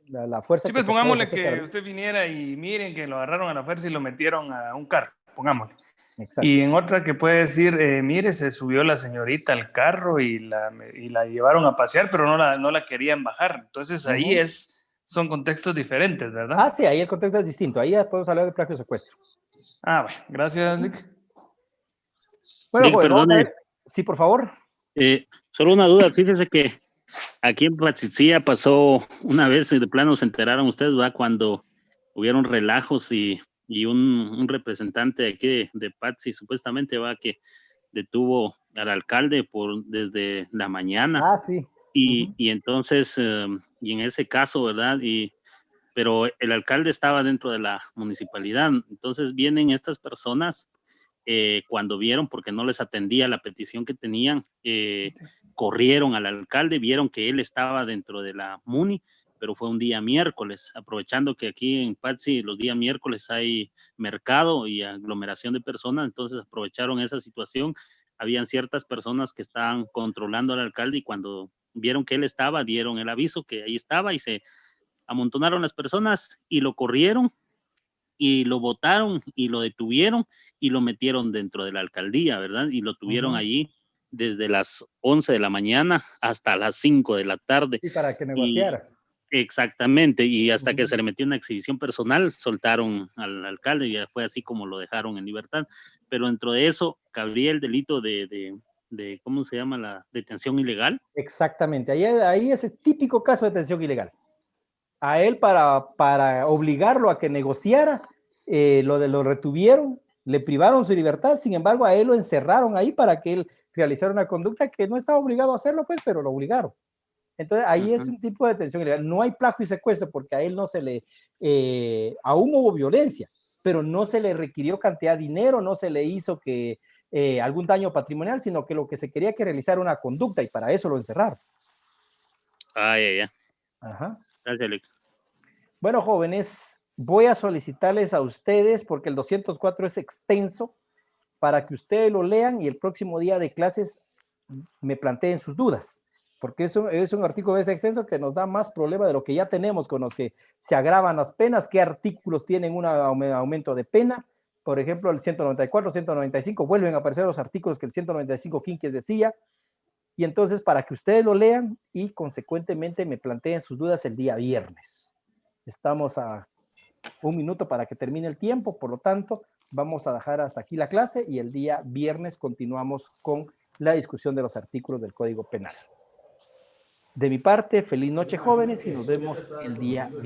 La fuerza Sí, pues que se pongámosle puede que ejercer. usted viniera y miren que lo agarraron a la fuerza y lo metieron a un carro, pongámosle. Exacto. Y en otra que puede decir, mire, se subió la señorita al carro y la llevaron a pasear, pero no la querían bajar. Entonces ahí son contextos diferentes, ¿verdad? Ah, sí, ahí el contexto es distinto. Ahí ya podemos hablar de plagio y secuestro. Ah, bueno, gracias, Lick. Bueno, Lick, joven, vamos a perdone. ver. Sí, por favor. Solo una duda, fíjese que aquí en Patzicía pasó una vez, de plano se enteraron ustedes, ¿verdad? Cuando hubieron relajos y un representante de aquí de Patzi supuestamente va que detuvo al alcalde desde la mañana. Ah, sí. Y entonces, y en ese caso, ¿verdad? Pero el alcalde estaba dentro de la municipalidad. Entonces vienen estas personas cuando vieron, porque no les atendía la petición que tenían, corrieron al alcalde, vieron que él estaba dentro de la MUNI, pero fue un día miércoles, aprovechando que aquí en Patzi los días miércoles hay mercado y aglomeración de personas, entonces aprovecharon esa situación. Habían ciertas personas que estaban controlando al alcalde y cuando vieron que él estaba, dieron el aviso que ahí estaba y se amontonaron las personas y lo corrieron y lo botaron y lo detuvieron y lo metieron dentro de la alcaldía, ¿verdad? Y lo tuvieron allí desde las 11 de la mañana hasta las 5 de la tarde. Y para que negociara. Exactamente, y hasta que se le metió una exhibición personal, soltaron al alcalde y ya fue así como lo dejaron en libertad. Pero dentro de eso cabría el delito de ¿cómo se llama? La detención ilegal. Exactamente, ahí es el típico caso de detención ilegal. A él para obligarlo a que negociara, lo retuvieron, le privaron su libertad, sin embargo a él lo encerraron ahí para que él realizara una conducta que no estaba obligado a hacerlo, pues, pero lo obligaron. Entonces ahí es un tipo de detención ilegal. No hay plagio y secuestro porque a él no se le, aún hubo violencia, pero no se le requirió cantidad de dinero, no se le hizo que algún daño patrimonial, sino que lo que se quería que realizara una conducta y para eso lo encerraron. Ah, ya. Ajá. Gracias, Alex. Bueno, jóvenes, voy a solicitarles a ustedes, porque el 204 es extenso, para que ustedes lo lean y el próximo día de clases me planteen sus dudas, porque es un artículo extenso que nos da más problema de lo que ya tenemos con los que se agravan las penas, qué artículos tienen un aumento de pena. Por ejemplo, el 194, 195, vuelven a aparecer los artículos que el 195 Quinques decía, y entonces para que ustedes lo lean y consecuentemente me planteen sus dudas el día viernes. Estamos a 1 minuto para que termine el tiempo, por lo tanto, vamos a dejar hasta aquí la clase y el día viernes continuamos con la discusión de los artículos del Código Penal. De mi parte, feliz noche, jóvenes, y nos vemos el día viernes.